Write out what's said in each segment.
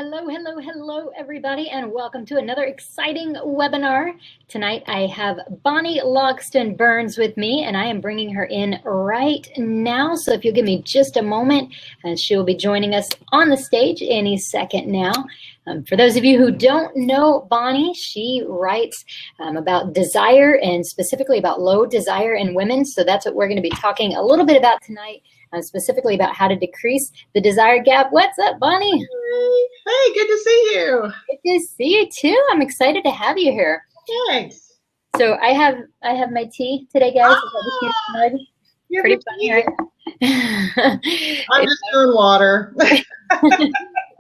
Hello, hello, hello, everybody, and welcome to another exciting webinar. Tonight I have Bonny Logsdon Burns with me, and I am bringing her in right now. So if you'll give me just a moment, and she will be joining us on the stage any second now. For those of you who don't know Bonny, she writes about desire and specifically about low desire in women. So that's what we're going to be talking a little bit about tonight. Specifically about how to decrease the desire gap. What's up, Bonny? Hey, good to see you. Good to see you too. I'm excited to have you here. Thanks. So I have my tea today, guys. You're pretty funny, right? I'm just doing water.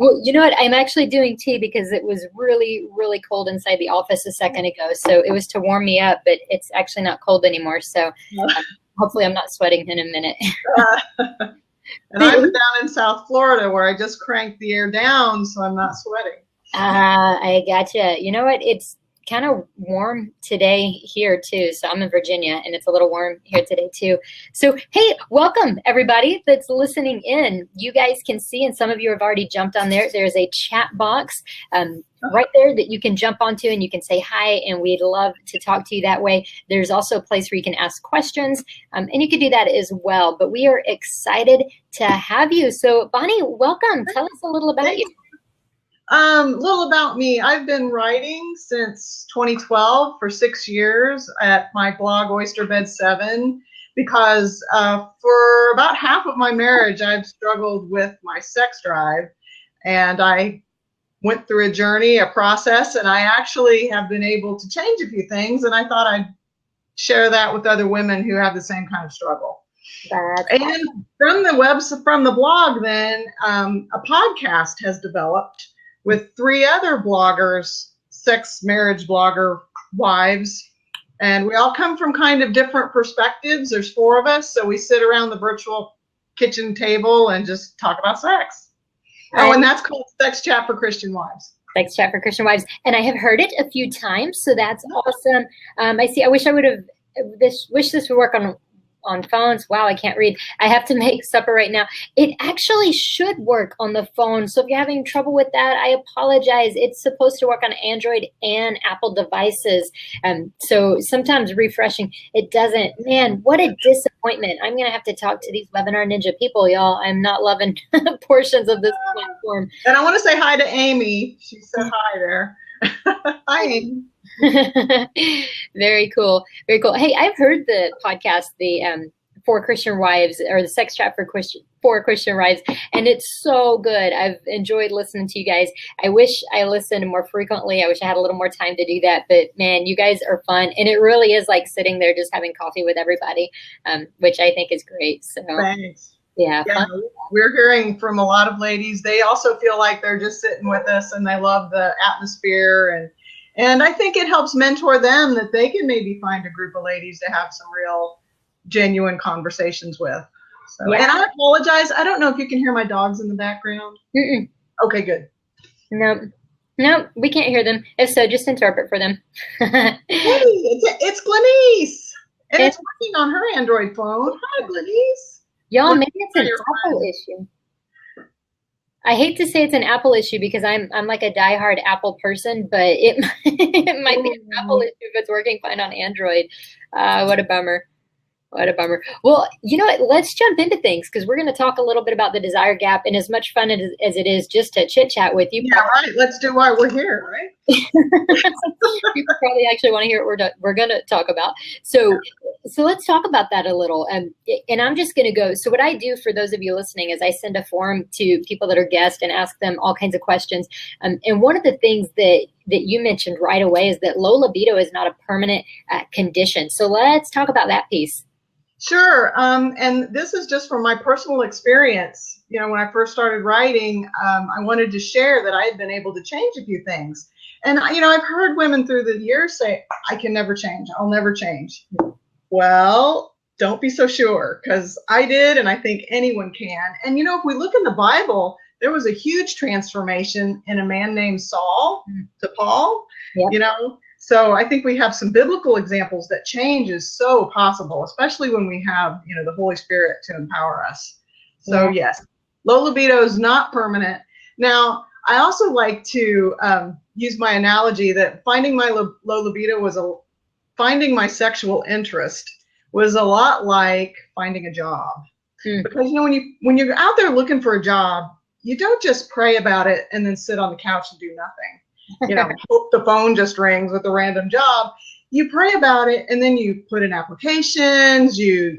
Well, you know what? I'm actually doing tea because it was really, really cold inside the office a second ago. So it was to warm me up, but it's actually not cold anymore. So hopefully I'm not sweating in a minute. And I'm down in South Florida where I just cranked the air down so I'm not sweating. I gotcha. You know what? It's kind of warm today here too. So I'm in Virginia and it's a little warm here today too. So, hey, welcome everybody that's listening in. You guys can see, and some of you have already jumped on there. There's a chat box right there that you can jump onto and you can say hi, and we'd love to talk to you that way. There's also a place where you can ask questions, and you can do that as well. But we are excited to have you. So Bonny, welcome. Tell us a little about you. Little about me. I've been writing since 2012 for 6 years at my blog Oyster Bed 7 because for about half of my marriage I've struggled with my sex drive, and I went through a journey, a process, and I actually have been able to change a few things, and I thought I'd share that with other women who have the same kind of struggle. And from the blog then a podcast has developed with 3 other bloggers, sex marriage blogger wives, and we all come from kind of different perspectives. There's 4 of us, so we sit around the virtual kitchen table and just talk about sex. Oh, and that's called Sex Chat for Christian Wives. Sex Chat for Christian Wives, and I have heard it a few times, so that's awesome. I wish I would have wish this would work on phones. Wow, I can't read. I have to make supper right now. It actually should work on the phone. So if you're having trouble with that, I apologize. It's supposed to work on Android and Apple devices. So sometimes refreshing, it doesn't. Man, what a disappointment. I'm going to have to talk to these Webinar Ninja people, y'all. I'm not loving portions of this platform. And I want to say hi to Amy. She said hi there. Hi, Amy. Very cool. Very cool. Hey, I've heard the podcast, the For Christian Wives, or the Sex Chat for Christian Wives, and it's so good. I've enjoyed listening to you guys. I wish I listened more frequently. I wish I had a little more time to do that, but man, you guys are fun, and it really is like sitting there just having coffee with everybody, which I think is great. So thanks. Yeah, we're hearing from a lot of ladies. They also feel like they're just sitting with us and they love the atmosphere, and I think it helps mentor them that they can maybe find a group of ladies to have some real genuine conversations with. So, yeah. And I apologize. I don't know if you can hear my dogs in the background. Mm-mm. Okay, good. No, we can't hear them. If so, just interpret for them. Hey, it's Glenise, and it's working on her Android phone. Hi, Glenise. Y'all, maybe it's an Apple issue. I hate to say it's an Apple issue because I'm like a diehard Apple person, but it might be an Apple issue if it's working fine on Android. What a bummer. What a bummer. Well, you know what? Let's jump into things because we're going to talk a little bit about the desire gap, and as much fun as it is just to chit chat with you. Yeah, right. Let's do why we're here, right? People probably actually want to hear what we're going to talk about. So let's talk about that a little. And I'm just going to go. So what I do for those of you listening is I send a form to people that are guests and ask them all kinds of questions. And one of the things that you mentioned right away is that low libido is not a permanent condition. So let's talk about that piece. Sure. And this is just from my personal experience. You know, when I first started writing, I wanted to share that I had been able to change a few things. And, you know, I've heard women through the years say, I can never change. I'll never change. Well, don't be so sure, because I did, and I think anyone can. And, you know, if we look in the Bible, there was a huge transformation in a man named Saul to Paul, you know. So I think we have some biblical examples that change is so possible, especially when we have, you know, the Holy Spirit to empower us. So yes, low libido is not permanent. Now, I also like to use my analogy that finding my low libido was finding my sexual interest was a lot like finding a job. Because when you're out there looking for a job, you don't just pray about it and then sit on the couch and do nothing. Hope the phone just rings with a random job. You pray about it and then you put in applications. You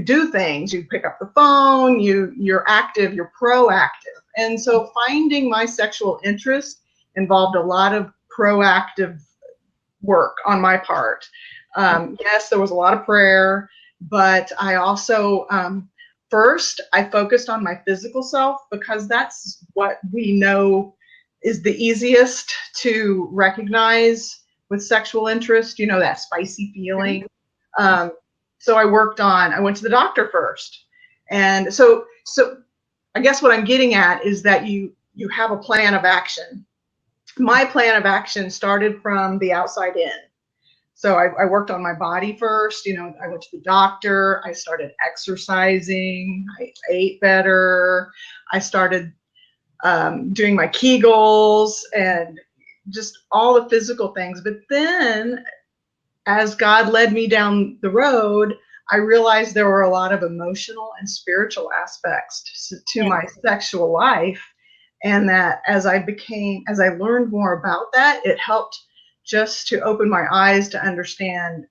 do things. You pick up the phone. You're active. You're proactive. And so finding my sexual interest involved a lot of proactive work on my part. Yes, there was a lot of prayer, but I also, first, I focused on my physical self because that's what we know is the easiest to recognize with sexual interest, that spicy feeling. So I went to the doctor first. And so I guess what I'm getting at is that you have a plan of action. My plan of action started from the outside in. So I worked on my body first. I went to the doctor. I started exercising. I ate better. I started doing my Kegels and just all the physical things. But then as God led me down the road, I realized there were a lot of emotional and spiritual aspects to my sexual life. And that as I learned more about that, it helped just to open my eyes to understand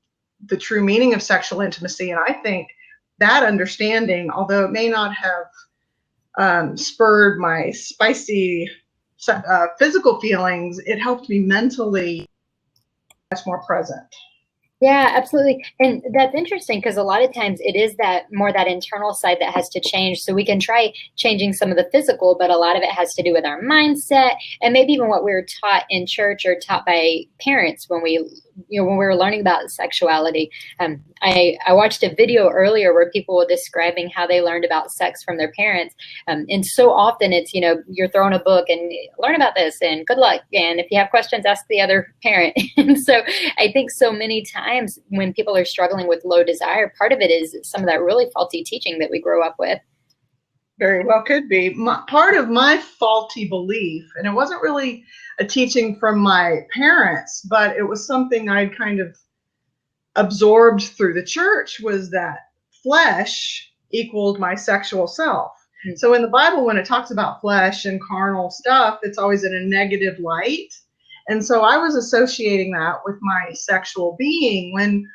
the true meaning of sexual intimacy. And I think that understanding, although it may not have spurred my spicy physical feelings, it helped me mentally much more present. Yeah, absolutely. And that's interesting because a lot of times it is that internal side that has to change. So we can try changing some of the physical, but a lot of it has to do with our mindset and maybe even what we were taught in church or taught by parents when we were learning about sexuality. I watched a video earlier where people were describing how they learned about sex from their parents. And so often it's, you're throwing a book and learn about this and good luck. And if you have questions, ask the other parent. And so I think so many times when people are struggling with low desire, part of it is some of that really faulty teaching that we grow up with. Very well could be. Part of my faulty belief, and it wasn't really a teaching from my parents, but it was something I'd kind of absorbed through the church, was that flesh equaled my sexual self. Mm-hmm. So in the Bible, when it talks about flesh and carnal stuff, it's always in a negative light. And so I was associating that with my sexual being. When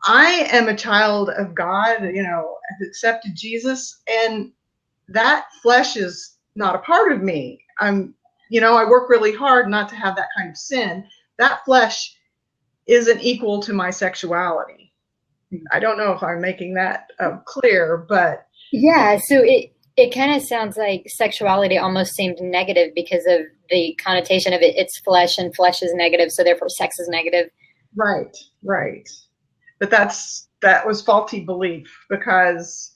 I am a child of God, I've accepted Jesus, and that flesh is not a part of me. I work really hard not to have that kind of sin. That flesh isn't equal to my sexuality. I don't know if I'm making that clear, but yeah. So it kind of sounds like sexuality almost seemed negative because of the connotation of it. It's flesh, and flesh is negative, so therefore sex is negative. Right. But that was faulty belief, because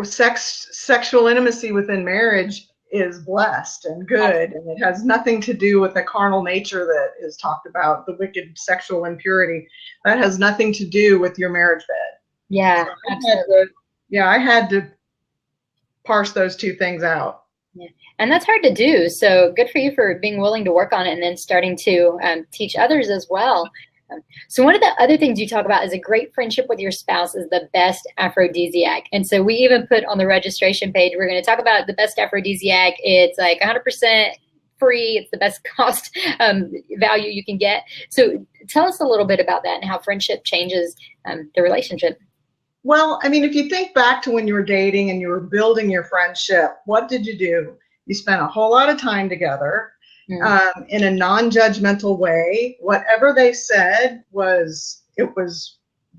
sexual intimacy within marriage is blessed and good, and it has nothing to do with the carnal nature that is talked about, the wicked sexual impurity. That has nothing to do with your marriage bed. Yeah, so I had to parse those two things out. Yeah. And that's hard to do. So good for you for being willing to work on it and then starting to teach others as well. So one of the other things you talk about is a great friendship with your spouse is the best aphrodisiac. And so we even put on the registration page, we're going to talk about the best aphrodisiac. It's like 100% free. It's the best cost value you can get. So tell us a little bit about that and how friendship changes the relationship. Well, if you think back to when you were dating and you were building your friendship, what did you do? You spent a whole lot of time together. In a non-judgmental way. Whatever they said was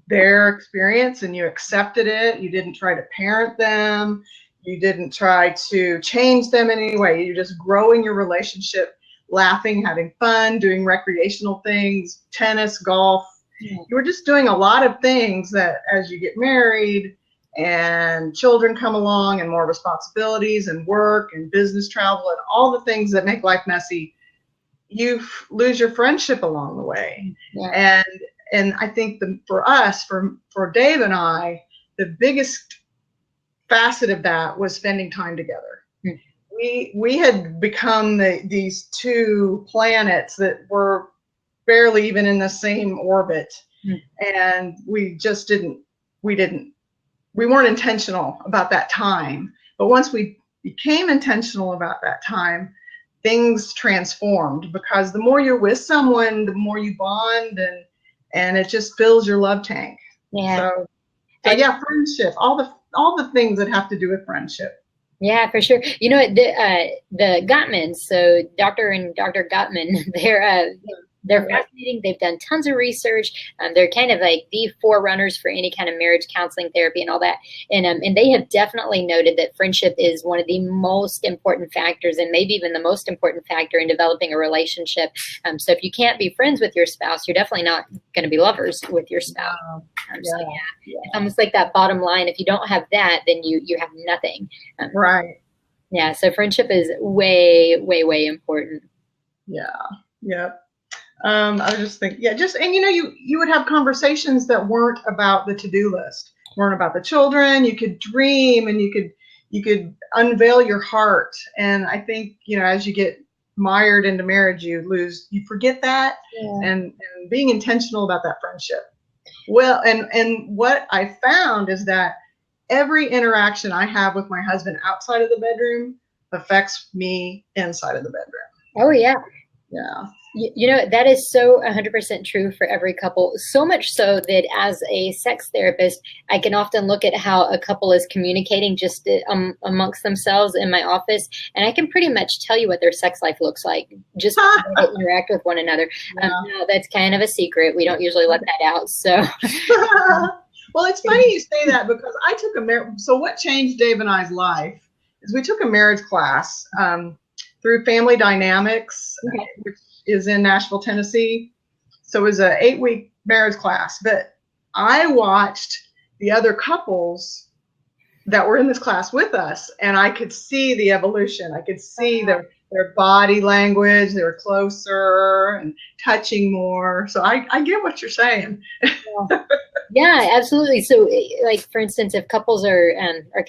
their experience, and you accepted it. You didn't try to parent them. You didn't try to change them in any way. You're just growing your relationship, laughing, having fun, doing recreational things, tennis, golf. You were just doing a lot of things that as you get married and children come along and more responsibilities and work and business travel and all the things that make life messy, you lose your friendship along the way. Yeah. And I think for Dave and I, the biggest facet of that was spending time together. Mm. We had become these two planets that were barely even in the same orbit, and we just we weren't intentional about that time. But once we became intentional about that time, things transformed, because the more you're with someone, the more you bond, and it just fills your love tank. Yeah. So yeah, friendship, all the things that have to do with friendship. Yeah, for sure. You know, the Gottmans, so Dr. and Dr. Gottman, they're fascinating. They've done tons of research. They're kind of like the forerunners for any kind of marriage counseling therapy and all that. And they have definitely noted that friendship is one of the most important factors, and maybe even the most important factor in developing a relationship. So if you can't be friends with your spouse, you're definitely not going to be lovers with your spouse. So yeah, it's almost like that bottom line. If you don't have that, then you have nothing. Right. Yeah. So friendship is way, way, way important. Yeah. Yep. I was just thinking, yeah, and you would have conversations that weren't about the to-do list, weren't about the children. You could dream, and you could unveil your heart. And I think, as you get mired into marriage, you forget that, and being intentional about that friendship. Well, and what I found is that every interaction I have with my husband outside of the bedroom affects me inside of the bedroom. Oh, yeah. Yeah. You know, that is so 100% true for every couple. So much so that as a sex therapist, I can often look at how a couple is communicating just amongst themselves in my office, and I can pretty much tell you what their sex life looks like just how they interact with one another. No, that's kind of a secret. We don't usually let that out. So, well, it's funny you say that, because I took so what changed Dave and I's life is we took a marriage class through Family Dynamics, which is in Nashville, Tennessee. So it was an 8-week marriage class, but I watched the other couples that were in this class with us, and I could see the evolution. I could see their body language. They were closer and touching more. So I get what you're saying. Yeah, absolutely. So, like, for instance, if couples are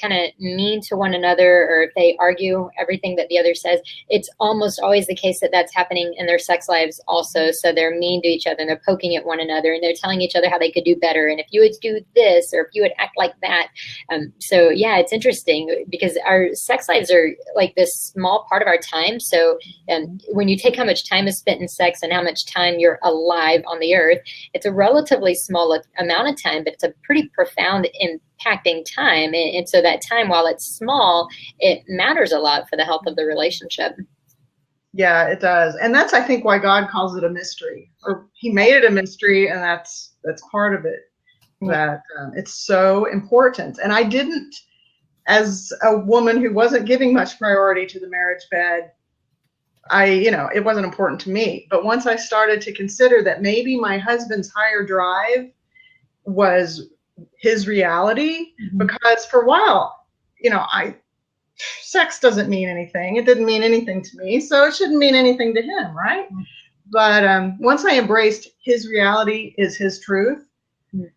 kind of mean to one another, or if they argue everything that the other says, it's almost always the case that that's happening in their sex lives also. So they're mean to each other, and they're poking at one another, and they're telling each other how they could do better, and if you would do this, or if you would act like that. So yeah, it's interesting because our sex lives are like this small part of our time. So when you take how much time is spent in sex and how much time you're alive on the earth, it's a relatively small amount of time, but it's a pretty profound impacting time. And so that time, while it's small, it matters a lot for the health of the relationship. Yeah, it does. And that's, I think, why God calls it a mystery, or he made it a mystery. And that's part of it, that it's so important. And I didn't, as a woman who wasn't giving much priority to the marriage bed, it wasn't important to me. But once I started to consider that maybe my husband's higher drive was his reality, because for a while, sex doesn't mean anything. It didn't mean anything to me, so it shouldn't mean anything to him, right? But once I embraced his reality is his truth,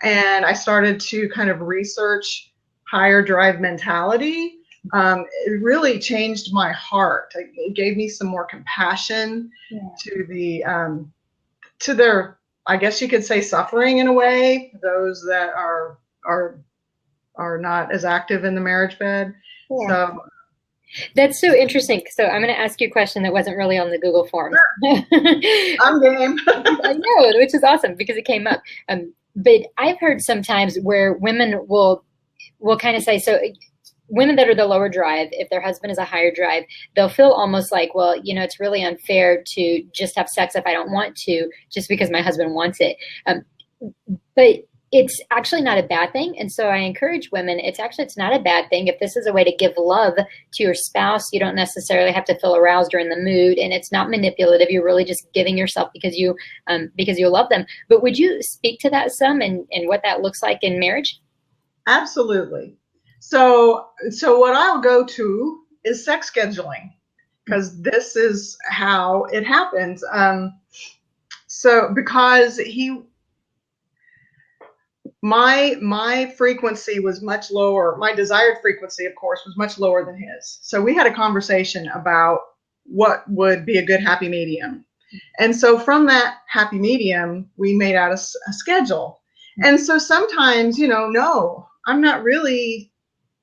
and I started to kind of research higher drive mentality, it really changed my heart. It gave me some more compassion to their, I guess you could say, suffering in a way, those that are not as active in the marriage bed. Yeah. So that's so interesting. So I'm going to ask you a question that wasn't really on the Google form. Sure. I'm game. I know, which is awesome because it came up. But I've heard sometimes where women will kind of say, so women that are the lower drive, if their husband is a higher drive, they'll feel almost like, well, it's really unfair to just have sex if I don't want to, just because my husband wants it. But it's actually not a bad thing. And so I encourage women, it's not a bad thing. If this is a way to give love to your spouse, you don't necessarily have to feel aroused or in the mood, and it's not manipulative. You're really just giving yourself because you love them. But would you speak to that some and what that looks like in marriage? Absolutely. So what I'll go to is sex scheduling, because this is how it happens. So because my frequency was much lower. My desired frequency, of course, was much lower than his. So we had a conversation about what would be a good happy medium. And so from that happy medium, we made out a schedule. And so sometimes, no, I'm not really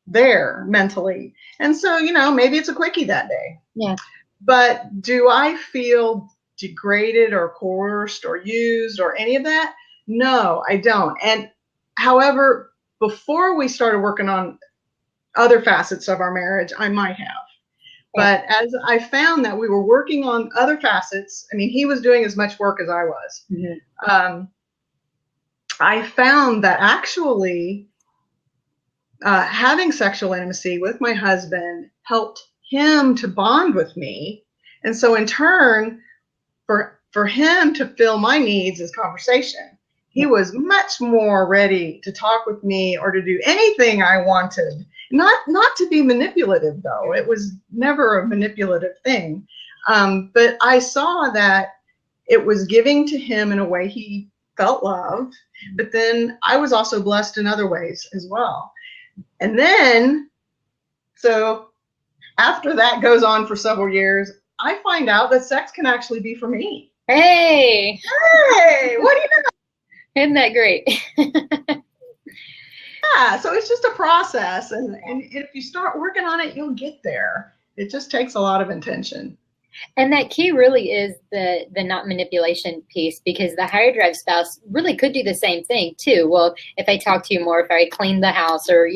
there mentally. And so, maybe it's a quickie that day. Yeah. But do I feel degraded or coerced or used or any of that? No, I don't. And however, before we started working on other facets of our marriage, I might have. But as I found that we were working on other facets, I mean, he was doing as much work as I was. Mm-hmm. I found that actually having sexual intimacy with my husband helped him to bond with me. And so in turn, for him to fill my needs as conversation, he was much more ready to talk with me or to do anything I wanted. Not to be manipulative, though. It was never a manipulative thing. But I saw that it was giving to him in a way he felt loved. But then I was also blessed in other ways as well. And then, so after that goes on for several years, I find out that sex can actually be for me. Hey, what do you know? Isn't that great? Yeah, so it's just a process, and if you start working on it, you'll get there. It just takes a lot of intention. And that key really is the not manipulation piece, because the higher drive spouse really could do the same thing too. Well, if I talk to you more, if I clean the house, or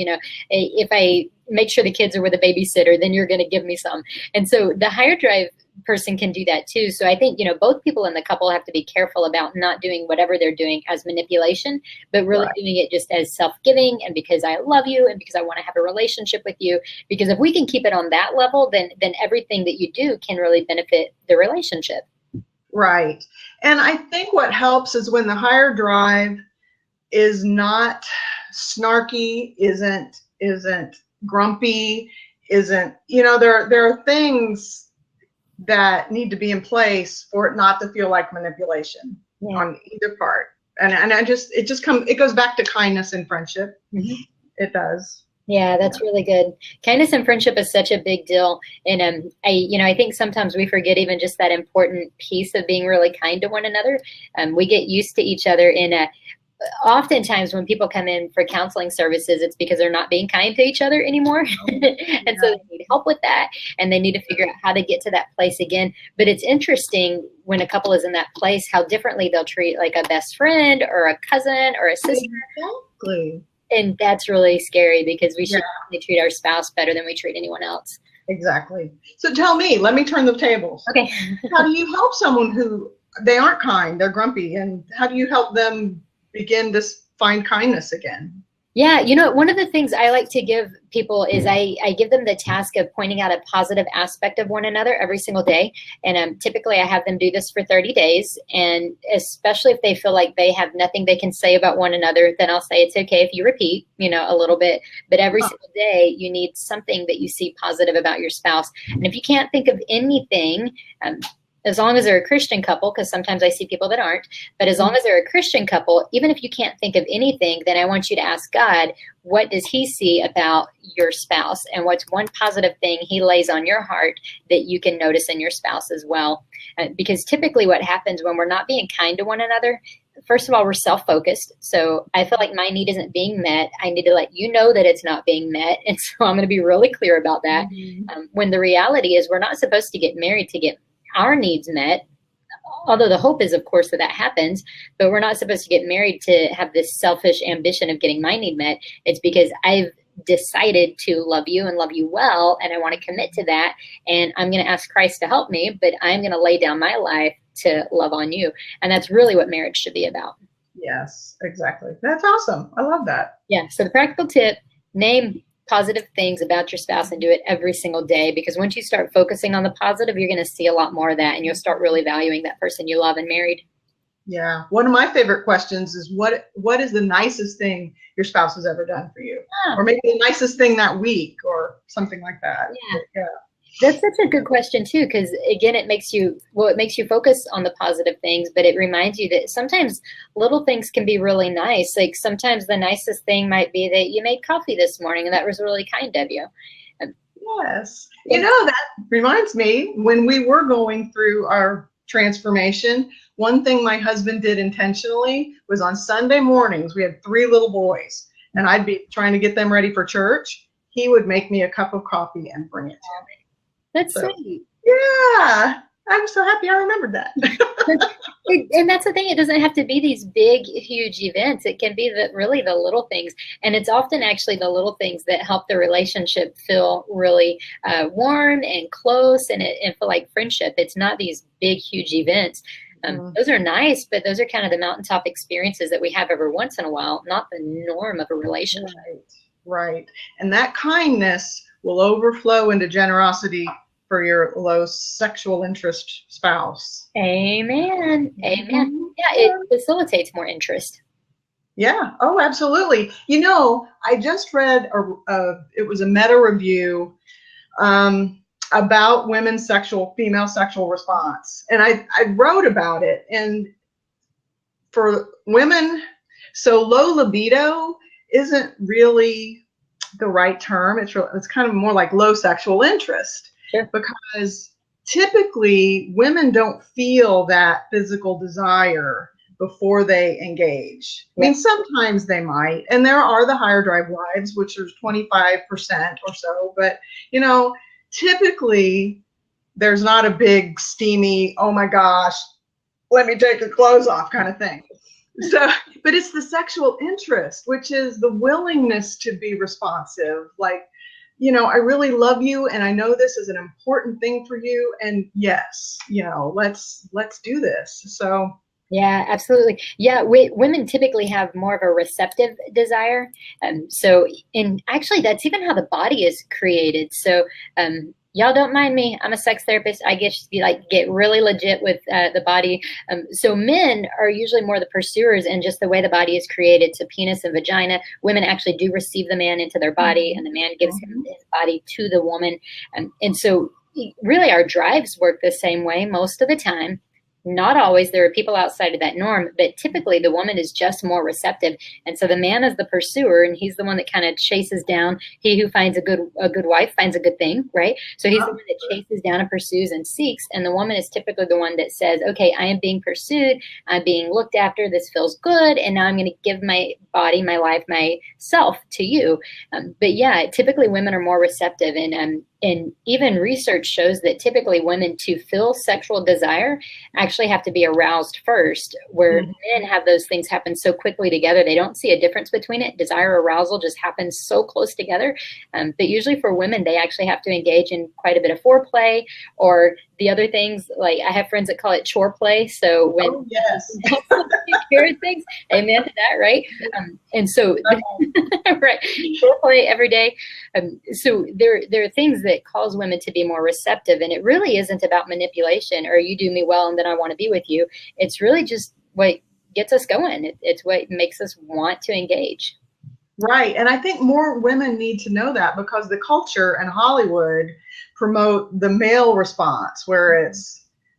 if I make sure the kids are with a babysitter, then you're going to give me some. And so the higher drive person can do that too. So I think, both people in the couple have to be careful about not doing whatever they're doing as manipulation, but really doing it just as self-giving, and because I love you and because I want to have a relationship with you. Because if we can keep it on that level, then everything that you do can really benefit the relationship. Right. And I think what helps is when the higher drive is not snarky, isn't grumpy, isn't, there are things that need to be in place for it not to feel like manipulation on either part. And it goes back to kindness and friendship. Mm-hmm. It does. Yeah, that's really good. Kindness and friendship is such a big deal. And I think sometimes we forget even just that important piece of being really kind to one another. We get used to each other oftentimes when people come in for counseling services, it's because they're not being kind to each other anymore. And so they need help with that, and they need to figure out how to get to that place again. But it's interesting when a couple is in that place, how differently they'll treat like a best friend or a cousin or a sister. Exactly. And that's really scary, because we should treat our spouse better than we treat anyone else. Exactly. So tell me, let me turn the tables. Okay. How do you help someone who they aren't kind, they're grumpy, and how do you help them begin to find kindness again? Yeah, one of the things I like to give people is I give them the task of pointing out a positive aspect of one another every single day. And typically I have them do this for 30 days. And especially if they feel like they have nothing they can say about one another, then I'll say it's okay if you repeat, a little bit. But every single day you need something that you see positive about your spouse. And if you can't think of anything, as long as they're a Christian couple, because sometimes I see people that aren't, but as long as they're a Christian couple, even if you can't think of anything, then I want you to ask God, what does he see about your spouse? And what's one positive thing he lays on your heart that you can notice in your spouse as well? Because typically what happens when we're not being kind to one another, first of all, we're self-focused. So I feel like my need isn't being met. I need to let you know that it's not being met. And so I'm going to be really clear about that. Mm-hmm. When the reality is we're not supposed to get married to get our needs met, although the hope is, of course, that happens, but we're not supposed to get married to have this selfish ambition of getting my need met. It's because I've decided to love you and love you well, and I want to commit to that, and I'm going to ask Christ to help me, but I'm going to lay down my life to love on you. And that's really what marriage should be about. Yes, exactly. That's awesome. I love that. Yeah. So the practical tip, name positive things about your spouse and do it every single day, because once you start focusing on the positive, you're going to see a lot more of that, and you'll start really valuing that person you love and married. Yeah. One of my favorite questions is what is the nicest thing your spouse has ever done for you? Or maybe the nicest thing that week or something like that. Yeah. That's such a good question too, because again, it makes you, well, it makes you focus on the positive things, but it reminds you that sometimes little things can be really nice. Like sometimes the nicest thing might be that you made coffee this morning and that was really kind of you. Um, Yes. And That reminds me, when we were going through our transformation, one thing my husband did intentionally was on Sunday mornings, we had three little boys, and I'd be trying to get them ready for church. He would make me a cup of coffee and bring it to me. that's So, sweet. yeah, I'm so happy I remembered that. And that's the thing, it doesn't have to be these big, huge events. It can be really the little things. And it's often actually the little things that help the relationship feel really warm and close and feel like friendship. It's not these big, huge events. Those are nice, but those are kind of the mountaintop experiences that we have every once in a while, not the norm of a relationship. Right. And that kindness will overflow into generosity for your low sexual interest spouse. Amen. Amen. Yeah, it facilitates more interest. Yeah. Oh, absolutely. I just read it was a meta review about female sexual response, and I wrote about it. And for women, so low libido isn't really the right term. It's kind of more like low sexual interest. Sure. Because typically women don't feel that physical desire before they engage. I mean, sometimes they might, and there are the higher drive wives, which is 25% or so, but typically there's not a big steamy, oh my gosh, let me take your clothes off kind of thing. So, but it's the sexual interest, which is the willingness to be responsive. Like, I really love you, and I know this is an important thing for you, and yes, let's do this. So yeah, absolutely. Yeah, women typically have more of a receptive desire. And actually, that's even how the body is created. So y'all don't mind me. I'm a sex therapist. I guess you get really legit with the body. So men are usually more the pursuers, and just the way the body is created. So penis and vagina. Women actually do receive the man into their body, and the man gives his body to the woman. And so really our drives work the same way most of the time. Not always. There are people outside of that norm, but typically the woman is just more receptive. And so the man is the pursuer, and he's the one that kind of chases down. He who finds a good wife finds a good thing, right? So he's the one that chases down and pursues and seeks. And the woman is typically the one that says, okay, I am being pursued. I'm being looked after. This feels good. And now I'm going to give my body, my life, myself to you. But yeah, typically women are more receptive. And even research shows that typically women, to feel sexual desire, actually have to be aroused first, where men have those things happen so quickly together. They don't see a difference between it. Desire, arousal just happens so close together. But usually for women, they actually have to engage in quite a bit of foreplay, or the other things, like I have friends that call it chore play. So when things, amen to that, right? And so, right, chore play every day. So there are things that cause women to be more receptive, and it really isn't about manipulation or you do me well and then I want to be with you. It's really just what gets us going. It's what makes us want to engage. Right. And I think more women need to know that, because the culture and Hollywood promote the male response, where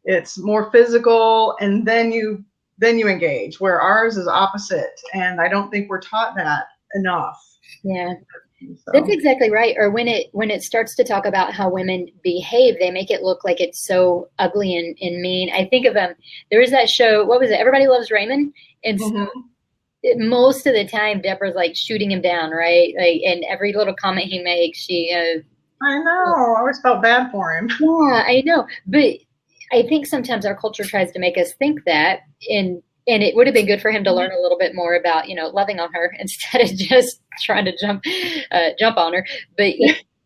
it's more physical and then you engage, where ours is opposite. And I don't think we're taught that enough. Yeah. So. That's exactly right. Or when it starts to talk about how women behave, they make it look like it's so ugly and mean. I think of there was that show, what was it? Everybody Loves Raymond. And so most of the time, Deborah's like shooting him down, right? Like, and every little comment he makes, she. I know. I always felt bad for him. Yeah, I know. But I think sometimes our culture tries to make us think that, and it would have been good for him to learn a little bit more about, loving on her instead of just trying to jump on her. But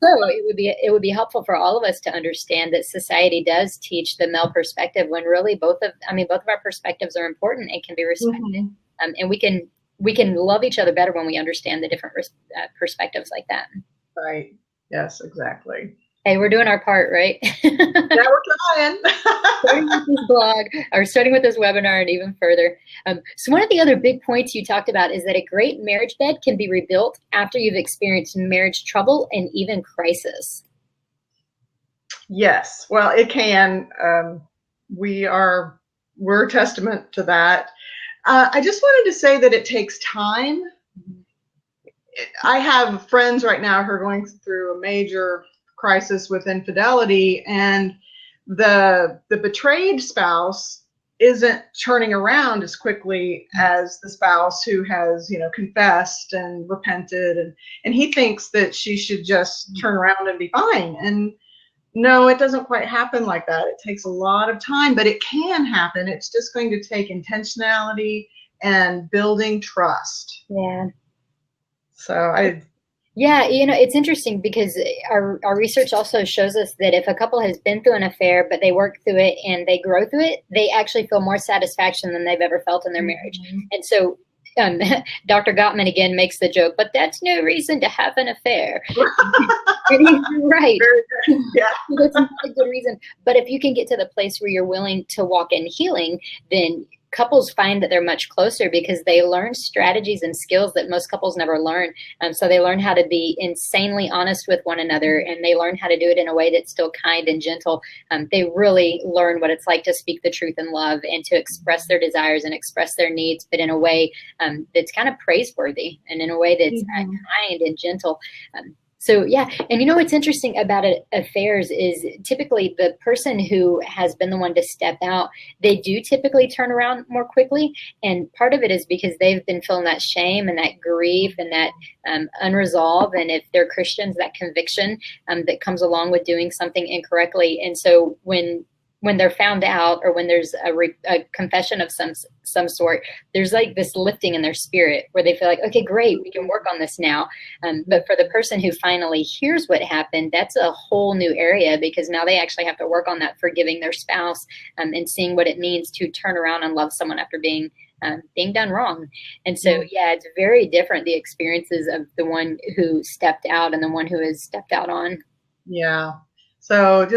so it would be helpful for all of us to understand that society does teach the male perspective, when really both of our perspectives are important and can be respected. And we can love each other better when we understand the different perspectives like that. Right. Yes, exactly. Hey, we're doing our part, right? Yeah, we're trying. Starting with this blog, or starting with this webinar, and even further. So one of the other big points you talked about is that a great marriage bed can be rebuilt after you've experienced marriage trouble and even crisis. Yes. Well, it can. We're a testament to that. I just wanted to say that it takes time. I have friends right now who are going through a major crisis with infidelity, and the betrayed spouse isn't turning around as quickly as the spouse who has, confessed and repented, and he thinks that she should just turn around and be fine. And no, it doesn't quite happen like that. It takes a lot of time, but it can happen. It's just going to take intentionality and building trust. Yeah. So Yeah, it's interesting because our research also shows us that if a couple has been through an affair, but they work through it and they grow through it, they actually feel more satisfaction than they've ever felt in their marriage. And so Dr. Gottman again makes the joke, but that's no reason to have an affair. And he's right. Yeah. That's not a good reason. But if you can get to the place where you're willing to walk in healing, then couples find that they're much closer because they learn strategies and skills that most couples never learn. So they learn how to be insanely honest with one another, and they learn how to do it in a way that's still kind and gentle. They really learn what it's like to speak the truth in love and to express their desires and express their needs, but in a way that's kind of praiseworthy and in a way that's kind and gentle. So yeah, and what's interesting about affairs is typically the person who has been the one to step out, they do typically turn around more quickly. And part of it is because they've been feeling that shame and that grief and that unresolved. And if they're Christians, that conviction that comes along with doing something incorrectly. And so when they're found out, or when there's a confession of some sort, there's like this lifting in their spirit where they feel like, okay, great, we can work on this now. But for the person who finally hears what happened, that's a whole new area, because now they actually have to work on that forgiving their spouse and seeing what it means to turn around and love someone after being done wrong. And so, yeah, it's very different, the experiences of the one who stepped out and the one who has stepped out on. Yeah. So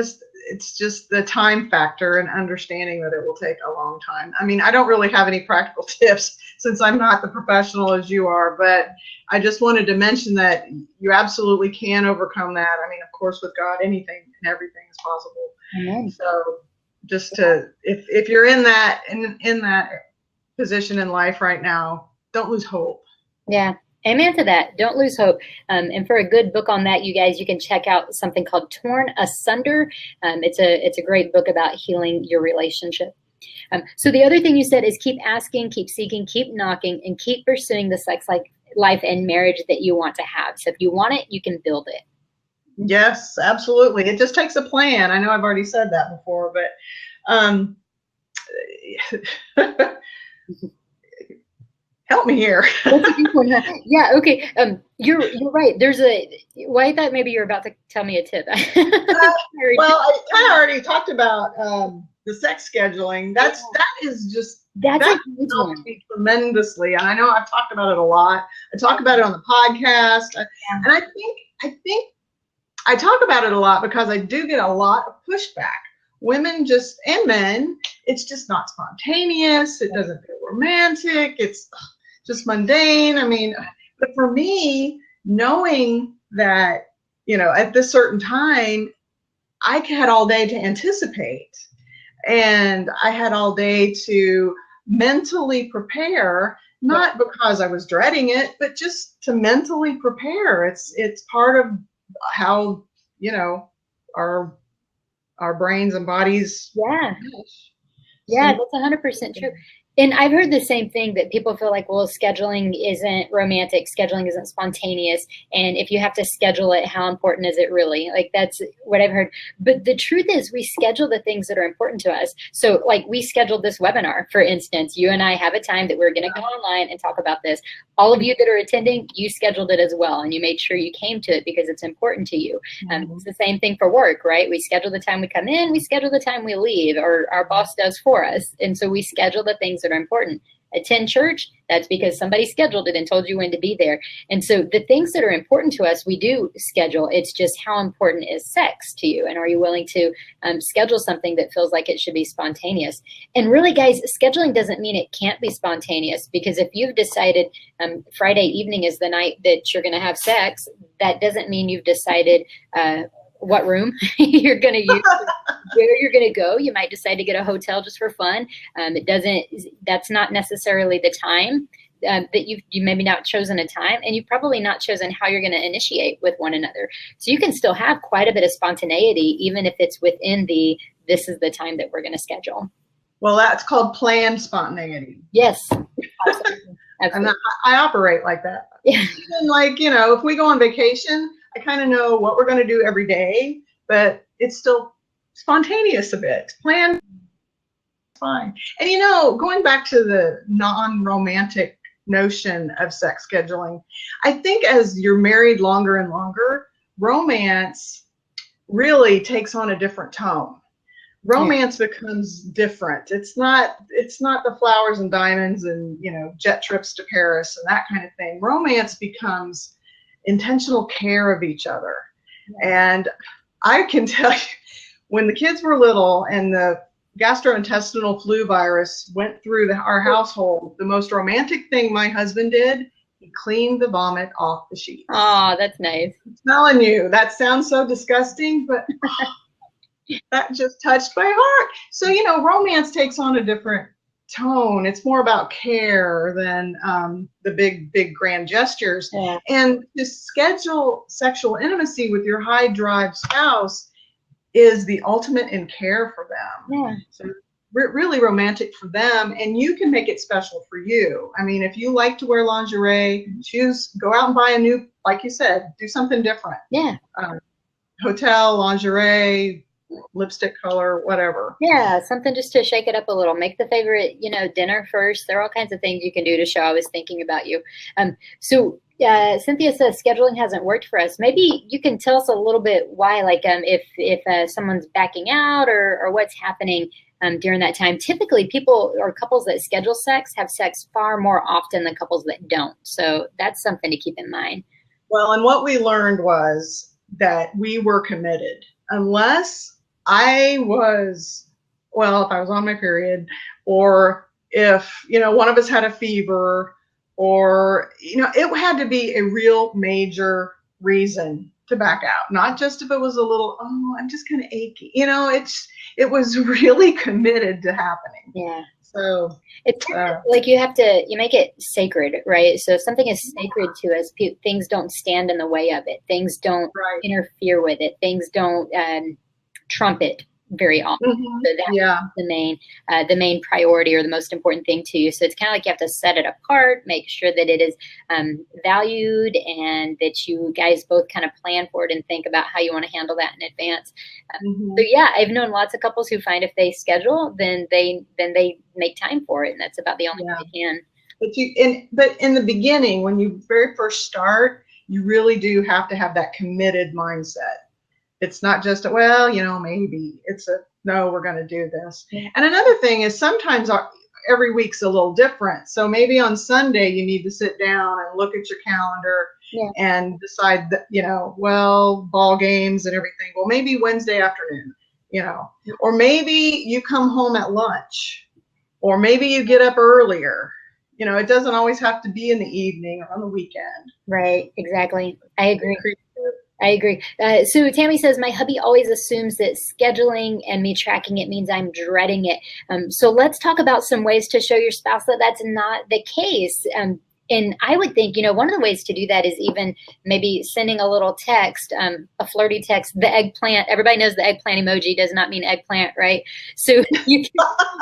it's just the time factor and understanding that it will take a long time. I mean, I don't really have any practical tips since I'm not the professional as you are, but I just wanted to mention that you absolutely can overcome that. I mean, of course, with God, anything and everything is possible. Amen. So just if you're in that position in life right now, don't lose hope. Yeah. Amen to that. Don't lose hope. And for a good book on that, you guys, you can check out something called Torn Asunder. It's a great book about healing your relationship. So the other thing you said is keep asking, keep seeking, keep knocking, and keep pursuing the sex life and marriage that you want to have. So if you want it, you can build it. Yes, absolutely. It just takes a plan. I know I've already said that before, but help me here. That's a good one, huh? Yeah. Okay. You're right. Well, I thought maybe you're about to tell me a tip. Well, I kind of already talked about the sex scheduling. That helps me tremendously, and I know I've talked about it a lot. I talk about it on the podcast, and I think I talk about it a lot because I do get a lot of pushback. Women and men, it's just not spontaneous. It doesn't feel romantic. It's just mundane. I mean, but for me, knowing that, at this certain time, I had all day to anticipate, and I had all day to mentally prepare, not because I was dreading it, but just to mentally prepare. It's part of how, our brains and bodies. Yeah, that's 100% true. And I've heard the same thing, that people feel like, well, scheduling isn't romantic, scheduling isn't spontaneous, and if you have to schedule it, how important is it really? Like, that's what I've heard. But the truth is, we schedule the things that are important to us. So like, we scheduled this webinar, for instance. You and I have a time that we're going to go online and talk about this. All of you that are attending, you scheduled it as well, and you made sure you came to it because it's important to you. It's the same thing for work, right? We schedule the time we come in, we schedule the time we leave, or our boss does for us. And so we schedule the things that are important. Attend church, that's because somebody scheduled it and told you when to be there. And so the things that are important to us, we do schedule. It's just, how important is sex to you? And are you willing to schedule something that feels like it should be spontaneous? And really, guys, scheduling doesn't mean it can't be spontaneous, because if you've decided Friday evening is the night that you're going to have sex, that doesn't mean you've decided what room you're going to use, where you're going to go. You might decide to get a hotel just for fun. That's not necessarily the time that you maybe not chosen a time, and you've probably not chosen how you're going to initiate with one another. So you can still have quite a bit of spontaneity, even if it's within this is the time that we're going to schedule. Well, that's called planned spontaneity. Yes. Absolutely. And I operate like that. Yeah. Even like, if we go on vacation, I kind of know what we're going to do every day, but it's still spontaneous a bit. Planned, fine. And going back to the non-romantic notion of sex scheduling, I think as you're married longer and longer, romance really takes on a different tone. Romance becomes different. It's not the flowers and diamonds and jet trips to Paris and that kind of thing. Romance becomes intentional care of each other. And I can tell you, when the kids were little and the gastrointestinal flu virus went through our household, the most romantic thing my husband did, he cleaned the vomit off the sheets. Oh, that's nice. I'm telling you, that sounds so disgusting, but that just touched my heart. So, romance takes on a different tone. It's more about care than the big grand gestures. Yeah. And to schedule sexual intimacy with your high drive spouse is the ultimate in care for them. Yeah. So really romantic for them, and you can make it special for you. I mean, if you like to wear lingerie, go out and buy a new, like you said, do something different. Yeah. Hotel, lingerie, lipstick color, whatever. Yeah, something just to shake it up a little. Make the favorite, dinner first. There are all kinds of things you can do to show I was thinking about you. So Cynthia says scheduling hasn't worked for us. Maybe you can tell us a little bit why, like if someone's backing out or what's happening during that time. Typically, people or couples that schedule sex have sex far more often than couples that don't. So that's something to keep in mind. Well, and what we learned was that we were committed. Unless if I was on my period, or if, one of us had a fever, or, it had to be a real major reason to back out. Not just if it was a little, I'm just kind of achy. It was really committed to happening. Yeah. So it's like you make it sacred, right? So if something is sacred to us, things don't stand in the way of it. Things don't interfere with it. Things don't trump it very often. Mm-hmm. So that's the main priority or the most important thing to you. So it's kind of like you have to set it apart, make sure that it is valued, and that you guys both kind of plan for it and think about how you want to handle that in advance. So yeah, I've known lots of couples who find if they schedule, then they make time for it, and that's about the only way they can. But in the beginning, when you very first start, you really do have to have that committed mindset. It's not just maybe. It's no, we're going to do this. Yeah. And another thing is sometimes every week's a little different. So maybe on Sunday you need to sit down and look at your calendar and decide that, ball games and everything. Well, maybe Wednesday afternoon, or maybe you come home at lunch, or maybe you get up earlier. It doesn't always have to be in the evening or on the weekend. Right. Exactly. I agree. So Tammy says, my hubby always assumes that scheduling and me tracking it means I'm dreading it. So let's talk about some ways to show your spouse that that's not the case. And I would think, one of the ways to do that is even maybe sending a little text, a flirty text, the eggplant. Everybody knows the eggplant emoji does not mean eggplant, right? So you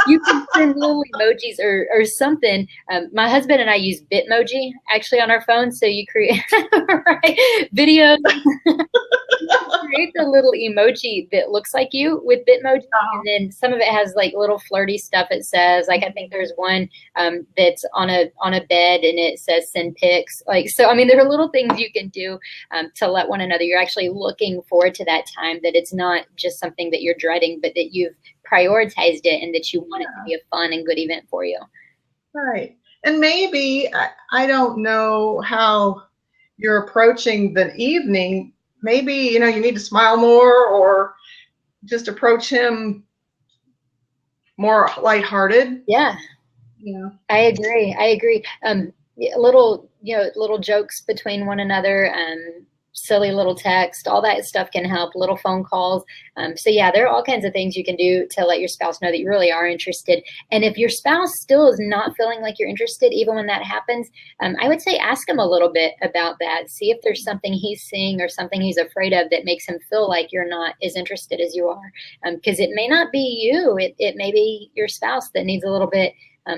can send little emojis or something. My husband and I use Bitmoji actually on our phone. So you create videos. Create the little emoji that looks like you with Bitmoji, and then some of it has like little flirty stuff. It says, like, I think there's one that's on a bed and it says send pics. So I mean, there are little things you can do to let one another. You're actually looking forward to that time, that it's not just something that you're dreading, but that you've prioritized it and that you want it to be a fun and good event for you. Right. And maybe, I don't know how you're approaching the evening. Maybe, you need to smile more, or just approach him more lighthearted. Yeah. I agree. Little jokes between one another. silly little text, all that stuff can help, little phone calls. So yeah, there are all kinds of things you can do to let your spouse know that you really are interested. And if your spouse still is not feeling like you're interested, even when that happens, I would say ask him a little bit about that. See if there's something he's seeing or something he's afraid of that makes him feel like you're not as interested as you are. Because it may not be you, it may be your spouse that needs a little bit, I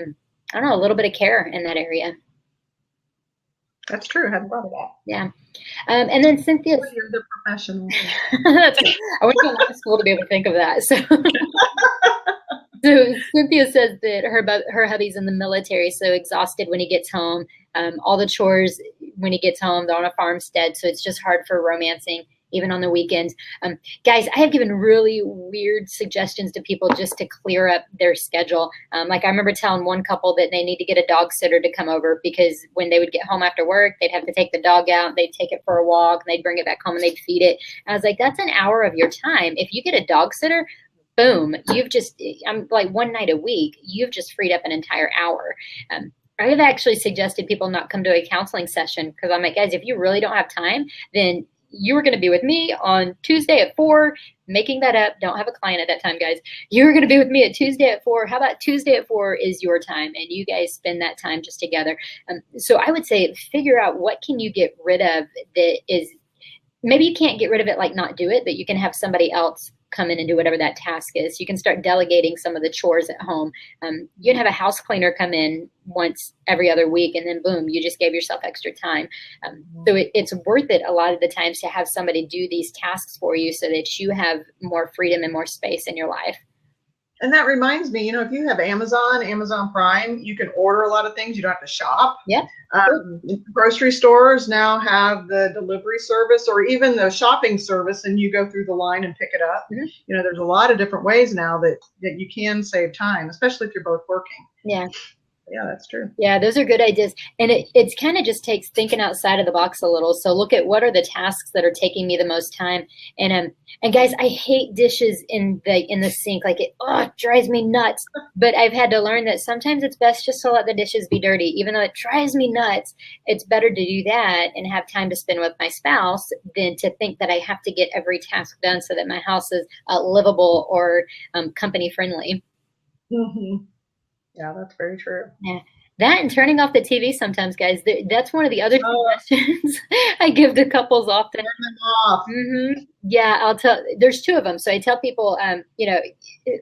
don't know, a little bit of care in that area. That's true. I hadn't thought of that. Yeah. And then Cynthia. You're the professional. I went to law school to be able to think of that. So, so Cynthia says that her hubby's in the military, so exhausted when he gets home. All the chores when he gets home, they're on a farmstead, so it's just hard for romancing, even on the weekends. Guys, I have given really weird suggestions to people just to clear up their schedule. Like I remember telling one couple that they need to get a dog sitter to come over because when they would get home after work, they'd have to take the dog out, they'd take it for a walk, and they'd bring it back home and they'd feed it. And I was like, that's an hour of your time. If you get a dog sitter, boom, I'm like one night a week, you've just freed up an entire hour. I have actually suggested people not come to a counseling session because I'm like, guys, if you really don't have time, then you were going to be with me on Tuesday at 4, making that up. Don't have a client at that time, guys. You were going to be with me at Tuesday at 4. How about Tuesday at 4 is your time and you guys spend that time just together. So I would say figure out what can you get rid of that is, maybe you can't get rid of it, like not do it, but you can have somebody else come in and do whatever that task is. You can start delegating some of the chores at home. You can have a house cleaner come in once every other week, and then boom, you just gave yourself extra time. So it's worth it a lot of the times to have somebody do these tasks for you so that you have more freedom and more space in your life. And that reminds me, if you have Amazon Prime, you can order a lot of things. You don't have to shop. Yeah. Grocery stores now have the delivery service or even the shopping service, and you go through the line and pick it up. Mm-hmm. There's a lot of different ways now that you can save time, especially if you're both working. Yeah. Yeah, that's true. Yeah, those are good ideas. And it kind of just takes thinking outside of the box a little. So look at what are the tasks that are taking me the most time. And guys, I hate dishes in the sink. Like it drives me nuts. But I've had to learn that sometimes it's best just to let the dishes be dirty. Even though it drives me nuts, it's better to do that and have time to spend with my spouse than to think that I have to get every task done so that my house is livable or company friendly. Mm-hmm. Yeah, that's very true. Yeah. That and turning off the TV sometimes, guys. That's one of the other suggestions I give to couples often. Turn them off. Mm-hmm. Yeah, there's 2 of them. So I tell people,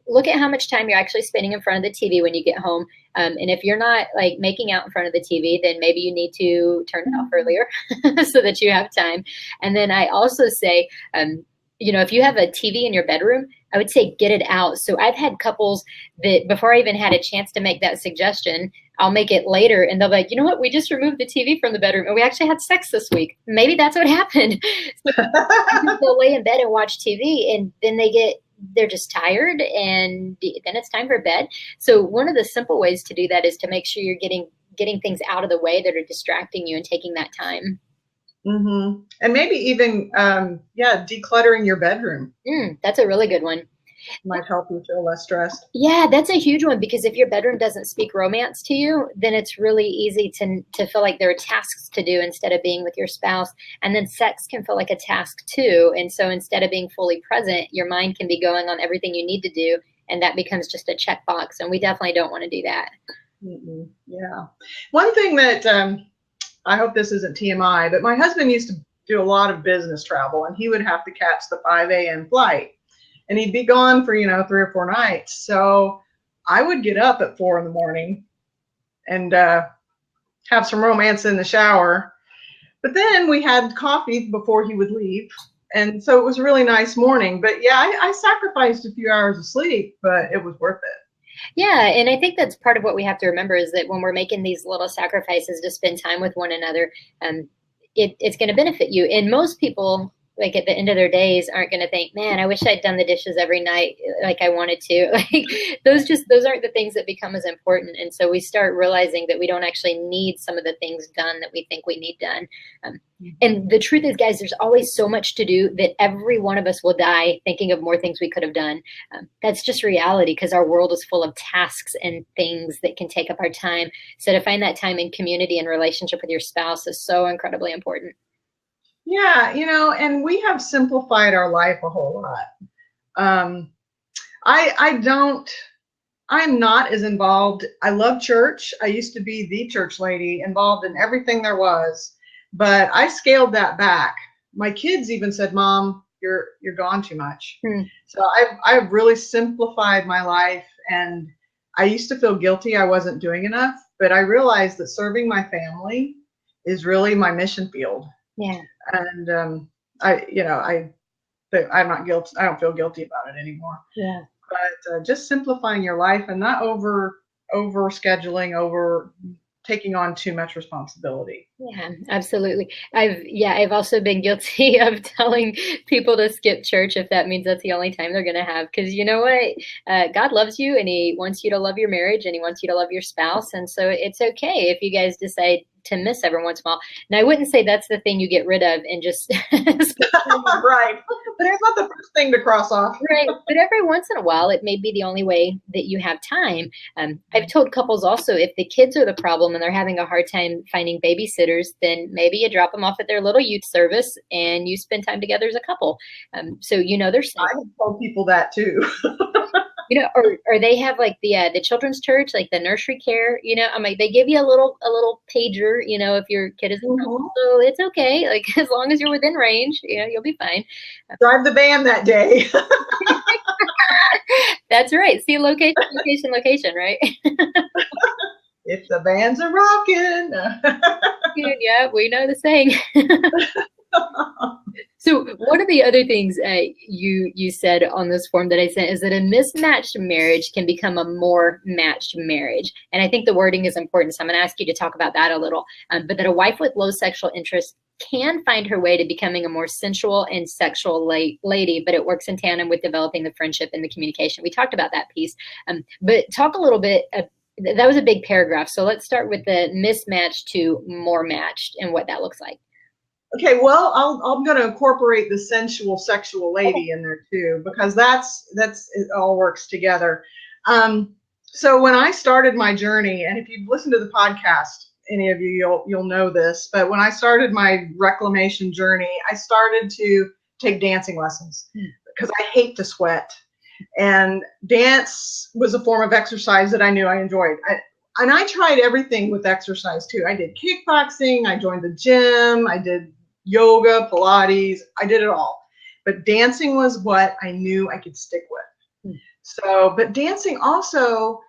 look at how much time you're actually spending in front of the TV when you get home. And if you're not like making out in front of the TV, then maybe you need to turn it off earlier so that you have time. And then I also say, if you have a TV in your bedroom, I would say get it out. So I've had couples that before I even had a chance to make that suggestion, I'll make it later and they'll be like, you know what? We just removed the TV from the bedroom and we actually had sex this week. Maybe that's what happened. So they'll lay in bed and watch TV and then they're just tired and then it's time for bed. So one of the simple ways to do that is to make sure you're getting things out of the way that are distracting you and taking that time. Mm-hmm. And maybe even, decluttering your bedroom. That's a really good one. Might help you feel less stressed. Yeah, that's a huge one because if your bedroom doesn't speak romance to you, then it's really easy to feel like there are tasks to do instead of being with your spouse. And then sex can feel like a task too. And so instead of being fully present, your mind can be going on everything you need to do. And that becomes just a checkbox. And we definitely don't want to do that. Mm-mm. Yeah. One thing that, I hope this isn't TMI, but my husband used to do a lot of business travel and he would have to catch the 5 a.m. flight and he'd be gone for, 3 or 4 nights. So I would get up at 4 in the morning and have some romance in the shower. But then we had coffee before he would leave. And so it was a really nice morning. But yeah, I sacrificed a few hours of sleep, but it was worth it. Yeah, and I think that's part of what we have to remember is that when we're making these little sacrifices to spend time with one another, it's going to benefit you. And most people, like at the end of their days, aren't going to think, man, I wish I'd done the dishes every night like I wanted to. Like those aren't the things that become as important. And so we start realizing that we don't actually need some of the things done that we think we need done. And the truth is, guys, there's always so much to do that every one of us will die thinking of more things we could have done. That's just reality because our world is full of tasks and things that can take up our time. So to find that time in community and relationship with your spouse is so incredibly important. Yeah, and we have simplified our life a whole lot. Um, I don't, I'm not as involved. I love church. I used to be the church lady, involved in everything there was, but I scaled that back. My kids even said, "Mom, you're gone too much." Hmm. So I've really simplified my life, and I used to feel guilty I wasn't doing enough, but I realized that serving my family is really my mission field. Yeah. And I'm not guilty. I don't feel guilty about it anymore. Yeah. But just simplifying your life and not over scheduling, over taking on too much responsibility. Yeah, absolutely. I've also been guilty of telling people to skip church if that means that's the only time they're going to have. Because you know what? God loves you and He wants you to love your marriage and He wants you to love your spouse. And so it's okay if you guys decide to miss every once in a while. And I wouldn't say that's the thing you get rid of and just Right. But it's not the first thing to cross off. right. But every once in a while, it may be the only way that you have time. I've told couples also if the kids are the problem and they're having a hard time finding babysitters, then maybe you drop them off at their little youth service and you spend time together as a couple. So they're safe. I have told people that too. Or they have like the children's church, like the nursery care. I'm like they give you a little pager. If your kid is in trouble, so it's okay. Like as long as you're within range, you'll be fine. Drive the van that day. That's right. See location, location, location. Right. If the vans are rocking. Yeah, we know the saying. So one of the other things you said on this form that I sent is that a mismatched marriage can become a more matched marriage. And I think the wording is important. So I'm going to ask you to talk about that a little. But that a wife with low sexual interest can find her way to becoming a more sensual and sexual lady, but it works in tandem with developing the friendship and the communication. We talked about that piece. But talk a little bit. That was a big paragraph. So let's start with the mismatched to more matched and what that looks like. Okay, well, I'm going to incorporate the sensual, sexual lady in there too, because that's it all works together. So when I started my journey, and if you've listened to the podcast, any of you, you'll know this, but when I started my reclamation journey, I started to take dancing lessons because I hate to sweat, and dance was a form of exercise that I knew I enjoyed. And I tried everything with exercise too. I did kickboxing, I joined the gym, I did yoga, Pilates, I did it all. But dancing was what I knew I could stick with. So, but dancing also,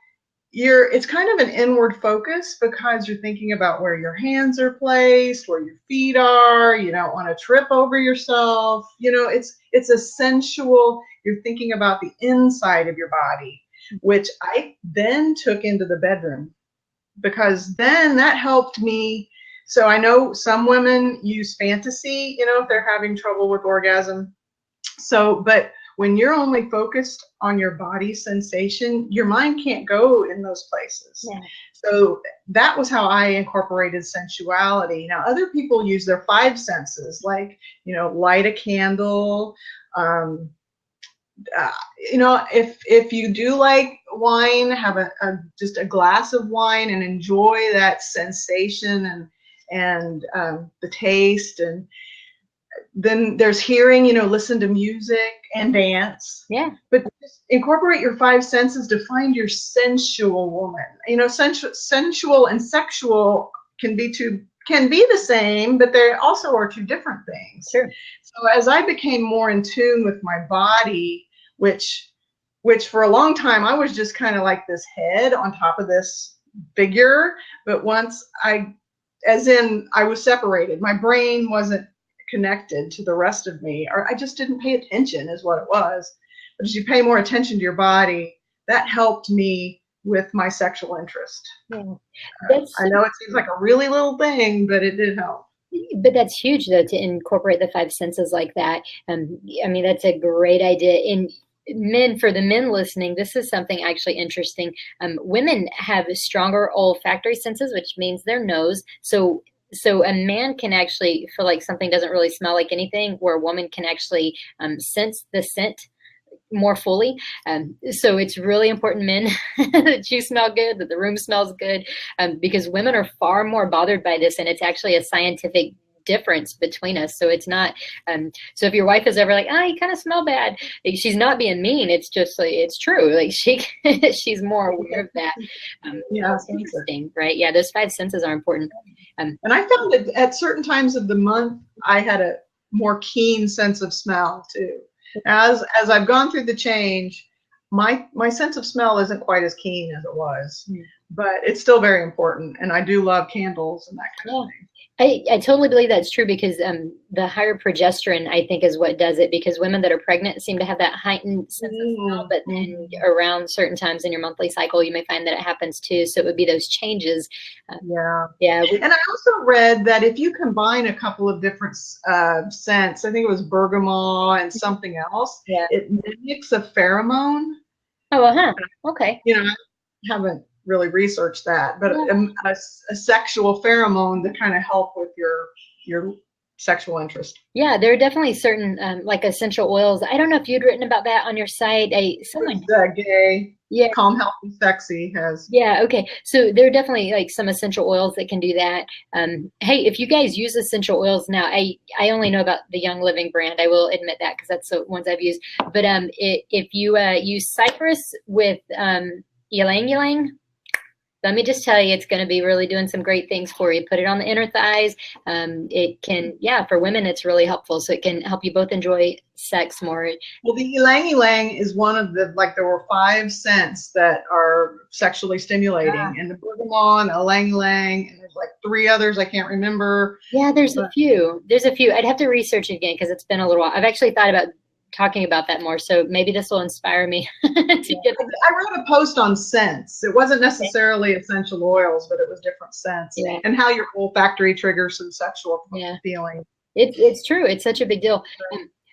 it's kind of an inward focus because you're thinking about where your hands are placed, where your feet are. You don't want to trip over yourself. It's a sensual, you're thinking about the inside of your body, which I then took into the bedroom because then that helped me. So I know some women use fantasy, if they're having trouble with orgasm. But when you're only focused on your body sensation, your mind can't go in those places. Yeah. So that was how I incorporated sensuality. Now, other people use their five senses, like, light a candle. If you do like wine, have just a glass of wine and enjoy that sensation and the taste. And then there's hearing, listen to music and dance. Yeah. But just incorporate your five senses to find your sensual woman. Sensual and sexual can be the same, but they also are two different things. Sure. So as I became more in tune with my body, which for a long time I was just kind of like this head on top of this figure, but once I was separated, my brain wasn't connected to the rest of me, or I just didn't pay attention is what it was. But as you pay more attention to your body, that helped me with my sexual interest. Yeah. I know it seems like a really little thing, but it did help. But that's huge, though, to incorporate the five senses like that. That's a great idea. For the men listening, this is something actually interesting. Women have stronger olfactory senses, which means their nose. So a man can actually feel like something doesn't really smell like anything, where a woman can actually sense the scent more fully. So it's really important, men, that you smell good, that the room smells good, because women are far more bothered by this, and it's actually a scientific difference between us. So it's not, so if your wife is ever like, oh, you kind of smell bad, like, she's not being mean. It's just like, it's true. Like she's more aware of that. Yeah, Interesting, right? Yeah, those five senses are important. And I found that at certain times of the month, I had a more keen sense of smell too. As I've gone through the change, my sense of smell isn't quite as keen as it was, but it's still very important. And I do love candles and that kind of thing. I totally believe that's true, because the higher progesterone, I think, is what does it, because women that are pregnant seem to have that heightened sense of smell, but then around certain times in your monthly cycle, you may find that it happens too. So it would be those changes. Yeah. And I also read that if you combine a couple of different scents, I think it was bergamot and something else, it mimics a pheromone. Oh, okay. You know, I haven't really researched that, but a sexual pheromone to kind of help with your sexual interest. Yeah, there are definitely certain like essential oils. I don't know if you'd written about that on your site. Gay, Calm, Healthy, Sexy has. Yeah, okay. So there are definitely like some essential oils that can do that. Hey, if you guys use essential oils now, I only know about the Young Living brand. I will admit that, because that's the ones I've used. But if you use cypress with ylang ylang, let me just tell you, it's going to be really doing some great things for you. Put it on the inner thighs. It can, for women, it's really helpful. So it can help you both enjoy sex more. Well, the ylang ylang is one of the, like, there were 5 scents that are sexually stimulating, and the bergamot and the ylang ylang, and there's like 3 others I can't remember. Yeah, there's a few. I'd have to research it again, because it's been a little while. I've actually thought about talking about that more, so maybe this will inspire me to get. I wrote a post on scents. It wasn't necessarily essential oils, but it was different scents, and how your olfactory triggers some sexual feeling. It's true. It's such a big deal.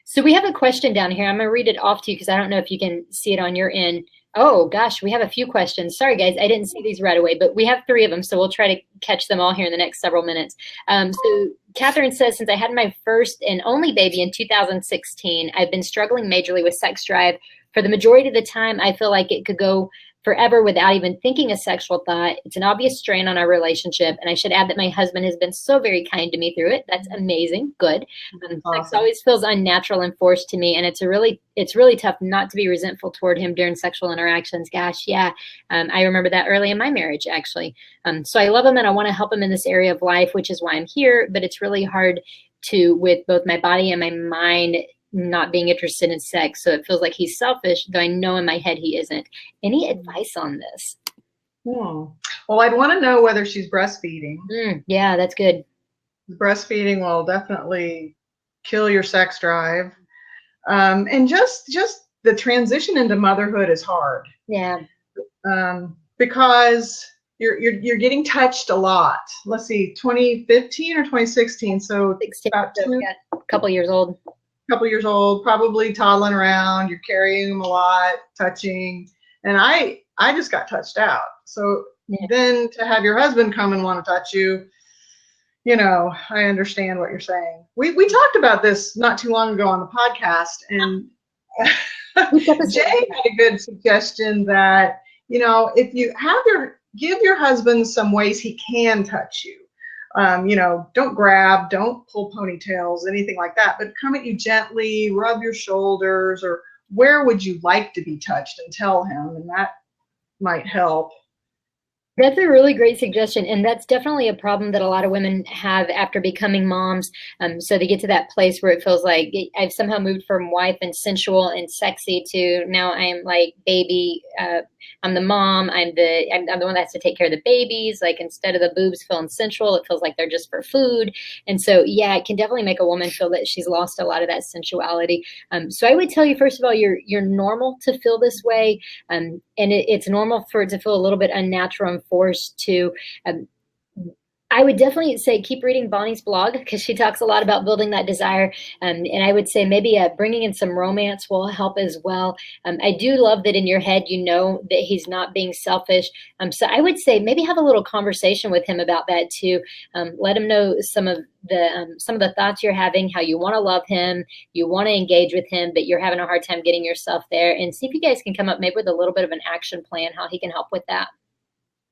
So we have a question down here. I'm gonna read it off to you, because I don't know if you can see it on your end. Oh gosh, we have a few questions. Sorry guys, I didn't see these right away, but we have 3 of them, so we'll try to catch them all here in the next several minutes. So Catherine says, since I had my first and only baby in 2016, I've been struggling majorly with sex drive. For the majority of the time, I feel like it could go forever without even thinking a sexual thought. It's an obvious strain on our relationship. And I should add that my husband has been so very kind to me through it. That's amazing. Good. Sex always feels unnatural and forced to me. And it's really tough not to be resentful toward him during sexual interactions. Gosh, yeah. I remember that early in my marriage, actually. So I love him and I want to help him in this area of life, which is why I'm here. But it's really hard to, with both my body and my mind, not being interested in sex. So it feels like he's selfish, though I know in my head he isn't. Any advice on this? Well, I'd want to know whether she's breastfeeding. Yeah, that's good. Breastfeeding will definitely kill your sex drive. And just the transition into motherhood is hard. Yeah. Because you're getting touched a lot. Let's see, 2015 or 2016. So 16, about a couple years old. Probably toddling around. You're carrying them a lot, touching, and I just got touched out. So then to have your husband come and want to touch you, I understand what you're saying. We talked about this not too long ago on the podcast, and Jay had a good suggestion that if you give your husband some ways he can touch you. Don't grab, don't pull ponytails, anything like that, but come at you gently, rub your shoulders, or where would you like to be touched, and tell him, and that might help. That's a really great suggestion. And that's definitely a problem that a lot of women have after becoming moms. So they get to that place where it feels like I've somehow moved from wife and sensual and sexy to now I'm like baby. I'm the mom. I'm the one that has to take care of the babies. Like instead of the boobs feeling sensual, it feels like they're just for food. And so, yeah, it can definitely make a woman feel that she's lost a lot of that sensuality. So I would tell you, first of all, you're normal to feel this way. And it's normal for it to feel a little bit unnatural and forced to. I would definitely say keep reading Bonny's blog, because she talks a lot about building that desire. And I would say maybe bringing in some romance will help as well. I do love that in your head, that he's not being selfish. So I would say maybe have a little conversation with him about that too. Let him know some of the thoughts you're having, how you want to love him, you want to engage with him, but you're having a hard time getting yourself there. And see if you guys can come up maybe with a little bit of an action plan, how he can help with that.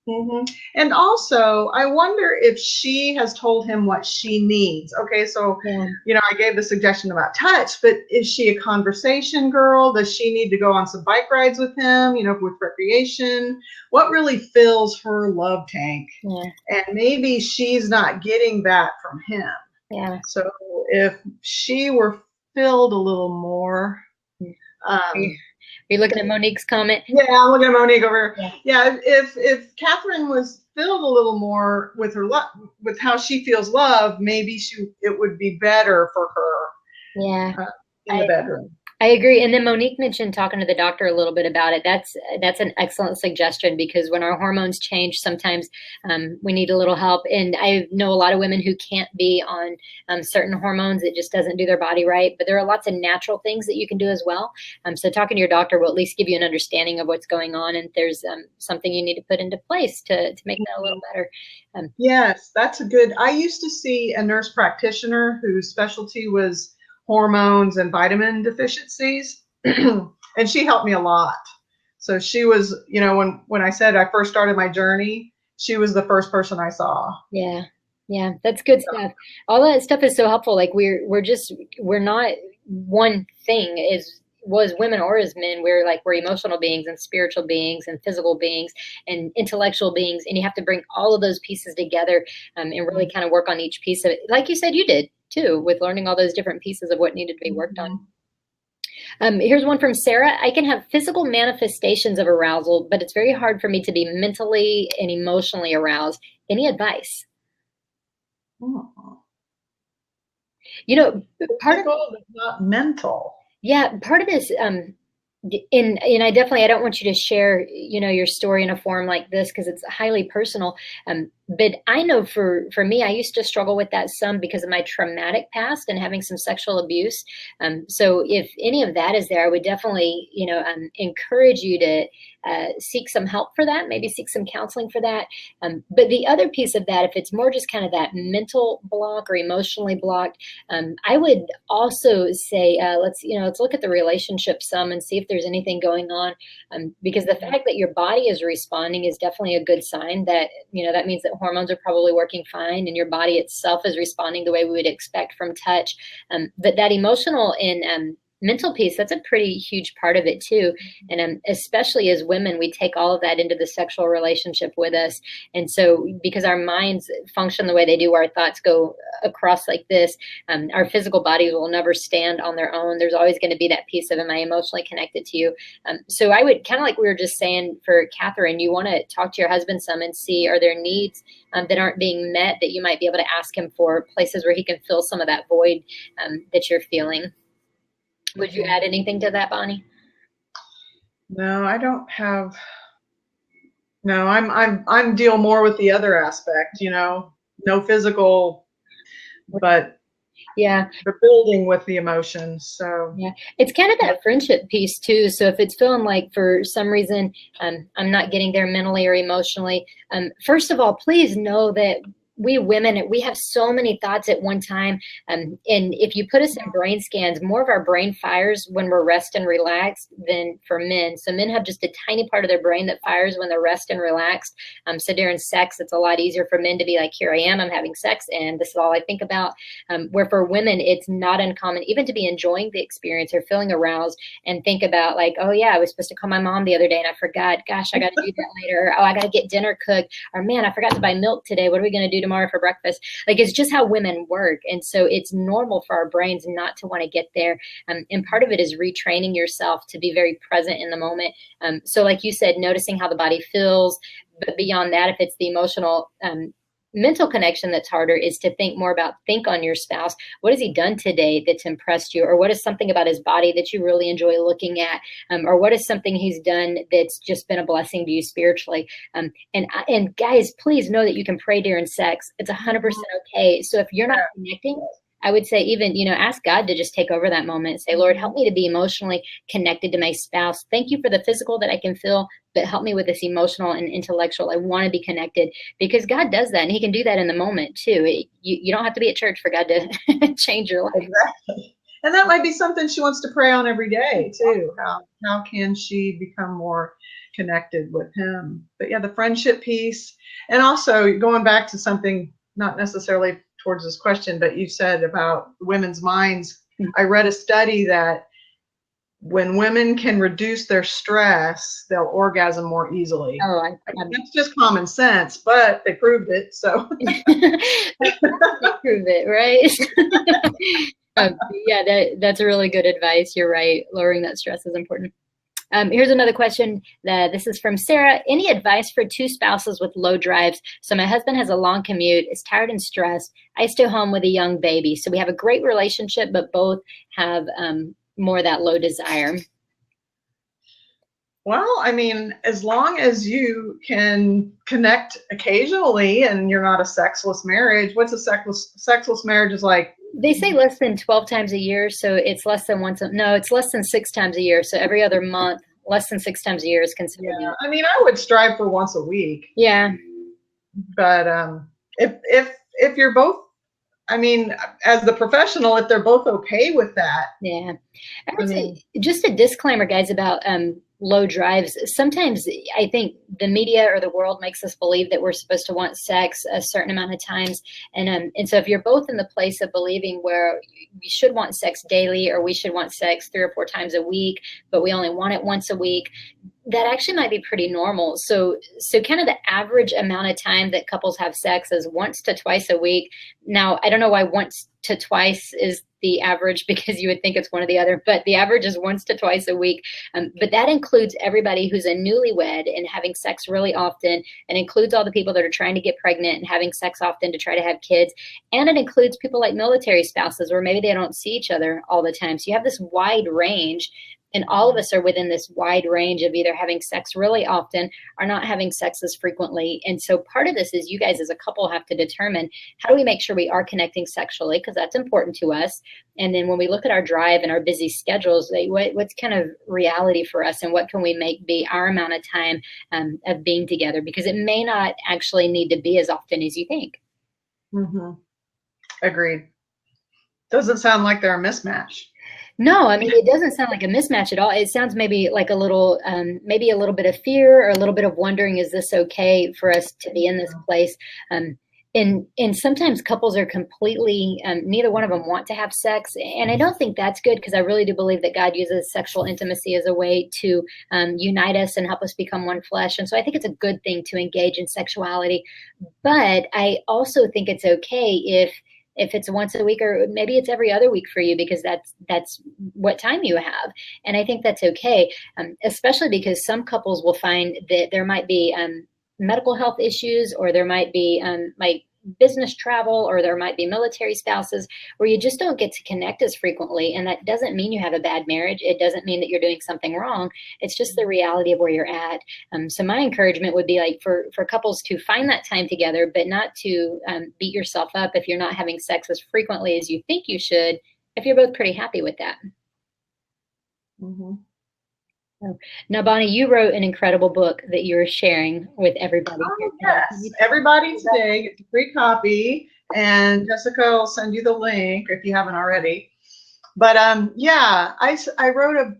hmm And also, I wonder if she has told him what she needs. Okay, so, Yeah. I gave the suggestion about touch, but is she a conversation girl? Does she need to go on some bike rides with him, with recreation? What really fills her love tank? Yeah. And maybe she's not getting that from him. Yeah. So if she were filled a little more, um, Are you looking at Monique's comment? yeah, I'm looking at Monique over. Yeah. Yeah, if Catherine was filled a little more with her love, with how she feels love, maybe it would be better for Yeah. her in the I bedroom. I agree. And then Monique mentioned talking to the doctor a little bit about it. That's an excellent suggestion because when our hormones change, sometimes we need a little help. And I know a lot of women who can't be on certain hormones. It just doesn't do their body right. But there are lots of natural things that you can do as well. So talking to your doctor will at least give you an understanding of what's going on, and if there's something you need to put into place to make that a little better. Yes, that's a good. I used to see a nurse practitioner whose specialty was hormones and vitamin deficiencies, and she helped me a lot. So she was, when I said I first started my journey, she was the first person I saw. Yeah. Yeah, that's good stuff. All that stuff is so helpful. Like we're not one thing is was women or as men. We're emotional beings and spiritual beings and physical beings and intellectual beings, and you have to bring all of those pieces together and really kind of work on each piece of it. Like you said, you did too, with learning all those different pieces of what needed to be worked on. Here's one from Sarah. I can have physical manifestations of arousal, but it's very hard for me to be mentally and emotionally aroused. Any advice? Oh. Part of Physical, but not mental. yeah, part of this and I don't want you to share your story in a forum like this because it's highly personal. But I know for me, I used to struggle with that some because of my traumatic past and having some sexual abuse. So if any of that is there, I would definitely encourage you to seek some help for that, maybe seek some counseling for that. But the other piece of that, if it's more just kind of that mental block or emotionally blocked, I would also say let's look at the relationship some and see if there's anything going on, because the fact that your body is responding is definitely a good sign that that means that hormones are probably working fine and your body itself is responding the way we would expect from touch. But that emotional and mental piece, that's a pretty huge part of it too. And especially as women, we take all of that into the sexual relationship with us. And so because our minds function the way they do, our thoughts go across like this, our physical bodies will never stand on their own. There's always going to be that piece of, am I emotionally connected to you? So I would kind of like we were just saying for Catherine, you want to talk to your husband some and see, are there needs that aren't being met that you might be able to ask him for, places where he can fill some of that void that you're feeling. Would you add anything to that, Bonnie? No, I don't have. No, I'm deal more with the other aspect. No physical, but Yeah. the building with the emotions. So Yeah, it's kind of that friendship piece too. So if it's feeling like for some reason I'm not getting there mentally or emotionally, first of all, please know that we women, we have so many thoughts at one time. And if you put us in brain scans, more of our brain fires when we're rest and relaxed than for men. So men have just a tiny part of their brain that fires when they're rest and relaxed. So during sex, it's a lot easier for men to be like, here I am, I'm having sex, and this is all I think about. Where for women, it's not uncommon even to be enjoying the experience or feeling aroused and think about like, oh yeah, I was supposed to call my mom the other day and I forgot. Gosh, I got to do that later. Oh, I got to get dinner cooked. Or man, I forgot to buy milk today. What are we going to do tomorrow for breakfast? Like it's just how women work. And so it's normal for our brains not to want to get there. And part of it is retraining yourself to be very present in the moment. So like you said, noticing how the body feels, but beyond that, if it's the emotional, mental connection that's harder, is to think on your spouse. What has he done today that's impressed you? Or what is something about his body that you really enjoy looking at? Or what is something he's done that's just been a blessing to you spiritually? And guys, please know that you can pray during sex. It's 100% okay. So if you're not connecting, I would say even, ask God to just take over that moment and say, Lord, help me to be emotionally connected to my spouse. Thank you for the physical that I can feel, but help me with this emotional and intellectual. I want to be connected, because God does that, and he can do that in the moment too. You don't have to be at church for God to change your life. exactly. And that might be something she wants to pray on every day too. How can she become more connected with him? But yeah, the friendship piece. And also going back to something not necessarily towards this question, but you said about women's minds. I read a study that when women can reduce their stress, they'll orgasm more easily. Oh, that's just common sense, but they proved it. So they prove it, right? Yeah, that's really good advice. You're right. Lowering that stress is important. Here's another question. This is from Sarah. Any advice for two spouses with low drives? So my husband has a long commute, is tired and stressed. I stay home with a young baby. So we have a great relationship, but both have more of that low desire. Well, I mean, as long as you can connect occasionally and you're not a sexless marriage. What's a sexless marriage is like? They say less than 12 times a year, so it's less than no, it's less than 6 times a year. So every other month, less than 6 times a year is considered. Yeah, I mean, I would strive for once a week. Yeah. But if you're both, I mean, as the professional, if they're both okay with that. Yeah. I would say, just a disclaimer, guys, about low drives. Sometimes I think the media or the world makes us believe that we're supposed to want sex a certain amount of times. And so if you're both in the place of believing where we should want sex daily, or we should want sex 3 or 4 times a week, but we only want it once a week, that actually might be pretty normal. So kind of the average amount of time that couples have sex is once to twice a week. Now, I don't know why once to twice is the average, because you would think it's one or the other, but the average is once to twice a week. But that includes everybody who's a newlywed and having sex really often, and includes all the people that are trying to get pregnant and having sex often to try to have kids. And it includes people like military spouses, where maybe they don't see each other all the time. So you have this wide range. And all of us are within this wide range of either having sex really often or not having sex as frequently. And so part of this is you guys as a couple have to determine, how do we make sure we are connecting sexually, because that's important to us. And then when we look at our drive and our busy schedules, what's kind of reality for us, and what can we make be our amount of time of being together, because it may not actually need to be as often as you think. Mm-hmm. Agreed. Doesn't sound like they're a mismatch. No, I mean, it doesn't sound like a mismatch at all. It sounds maybe like maybe a little bit of fear, or a little bit of wondering, is this okay for us to be in this place? And sometimes couples are completely, neither one of them want to have sex. And I don't think that's good, because I really do believe that God uses sexual intimacy as a way to unite us and help us become one flesh. And so I think it's a good thing to engage in sexuality. But I also think it's okay if it's once a week, or maybe it's every other week for you, because that's what time you have. And I think that's okay, especially because some couples will find that there might be medical health issues, or there might be like business travel, or there might be military spouses where you just don't get to connect as frequently. And that doesn't mean you have a bad marriage. It doesn't mean that you're doing something wrong. It's just the reality of where you're at. So my encouragement would be like for couples to find that time together, but not to beat yourself up if you're not having sex as frequently as you think you should, if you're both pretty happy with that. Mm-hmm. Now, Bonnie, you wrote an incredible book that you're sharing with everybody. Oh, yes. Everybody today gets a free copy, and Jessica will send you the link if you haven't already. But yeah, I wrote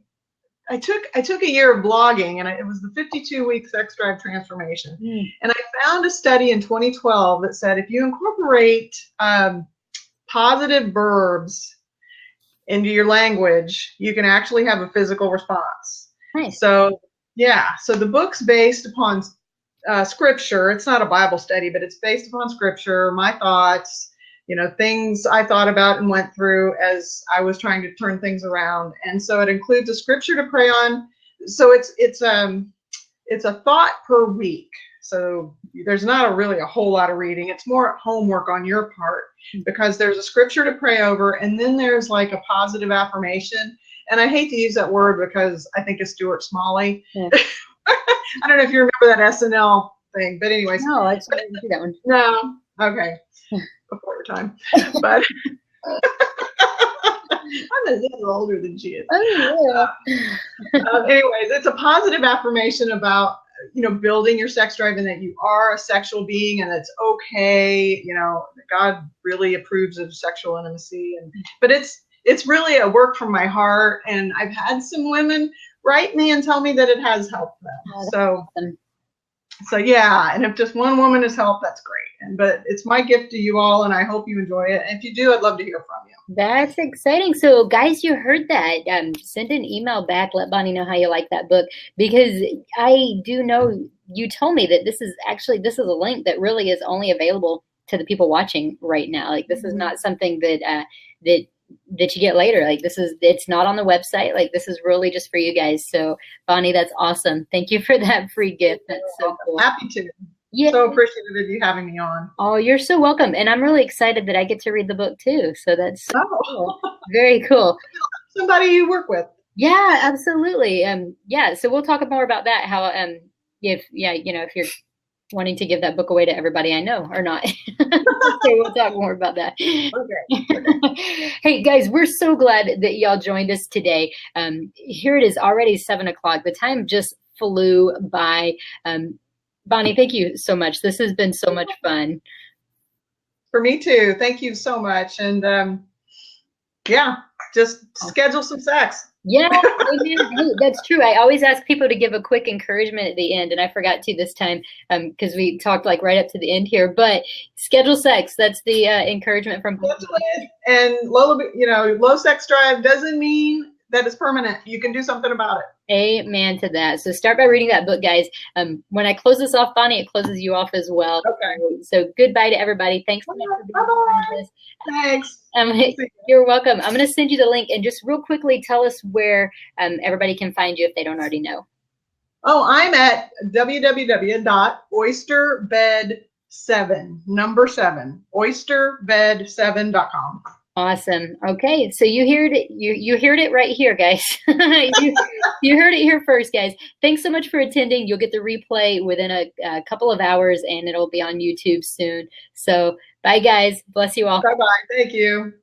I took a year of blogging, and it was the 52-week sex drive transformation. And I found a study in 2012 that said if you incorporate positive verbs into your language, you can actually have a physical response. Nice. So yeah, so the book's based upon scripture. It's not a Bible study, but it's based upon scripture, my thoughts, things I thought about and went through as I was trying to turn things around. And so it includes a scripture to pray on. So it's a thought per week. So there's not really a whole lot of reading. It's more homework on your part, because there's a scripture to pray over, and then there's like a positive affirmation. And I hate to use that word because I think it's Stuart Smalley. Yeah. I don't know if you remember that SNL thing, but anyways. No, I just didn't do that one. No, okay, before your time. But I'm a little older than she is. Oh, yeah. Anyways, it's a positive affirmation about building your sex drive, and that you are a sexual being, and it's okay. God really approves of sexual intimacy, but it's it's really a work from my heart. And I've had some women write me and tell me that it has helped them. Oh, So, awesome. so yeah, and if just one woman has helped, that's great. But it's my gift to you all, and I hope you enjoy it. And if you do, I'd love to hear from you. That's exciting. So, guys, you heard that. Send an email back. Let Bonnie know how you like that book, because I do know you told me that this is a link that really is only available to the people watching right now. Like, this is not something that that you get later. Like, it's not on the website. Like, this is really just for you guys. So, Bonnie, that's awesome. Thank you for that free gift. That's so cool. Happy to. Yeah. So appreciative of you having me on. Oh, you're so welcome. And I'm really excited that I get to read the book too. So that's so cool. Very cool. Somebody you work with. Yeah, absolutely. Yeah, so we'll talk more about that. How if you're wanting to give that book away to everybody I know or not. So we'll talk more about that. Okay. Hey guys, we're so glad that y'all joined us today. Here it is, already 7 o'clock. The time just flew by. Bonnie, thank you so much. This has been so much fun. For me too. Thank you so much. And yeah, just schedule some sex. Yeah, amen. Hey, that's true. I always ask people to give a quick encouragement at the end, and I forgot to this time because we talked like right up to the end here. But schedule sex. That's the encouragement from. And low sex drive doesn't mean that it's permanent. You can do something about it. Amen to that. So start by reading that book, guys. When I close this off, Bonnie, it closes you off as well. Okay. So goodbye to everybody. Thanks so much for being Bye-bye. Thanks. You're welcome. I'm going to send you the link, and just real quickly tell us where everybody can find you if they don't already know. Oh, I'm at www.oysterbed7, number 7, oysterbed7.com. Awesome. Okay, so you heard it. You heard it right here, guys. you heard it here first, guys. Thanks so much for attending. You'll get the replay within a couple of hours, and it'll be on YouTube soon. So bye, guys. Bless you all. Bye-bye. Thank you.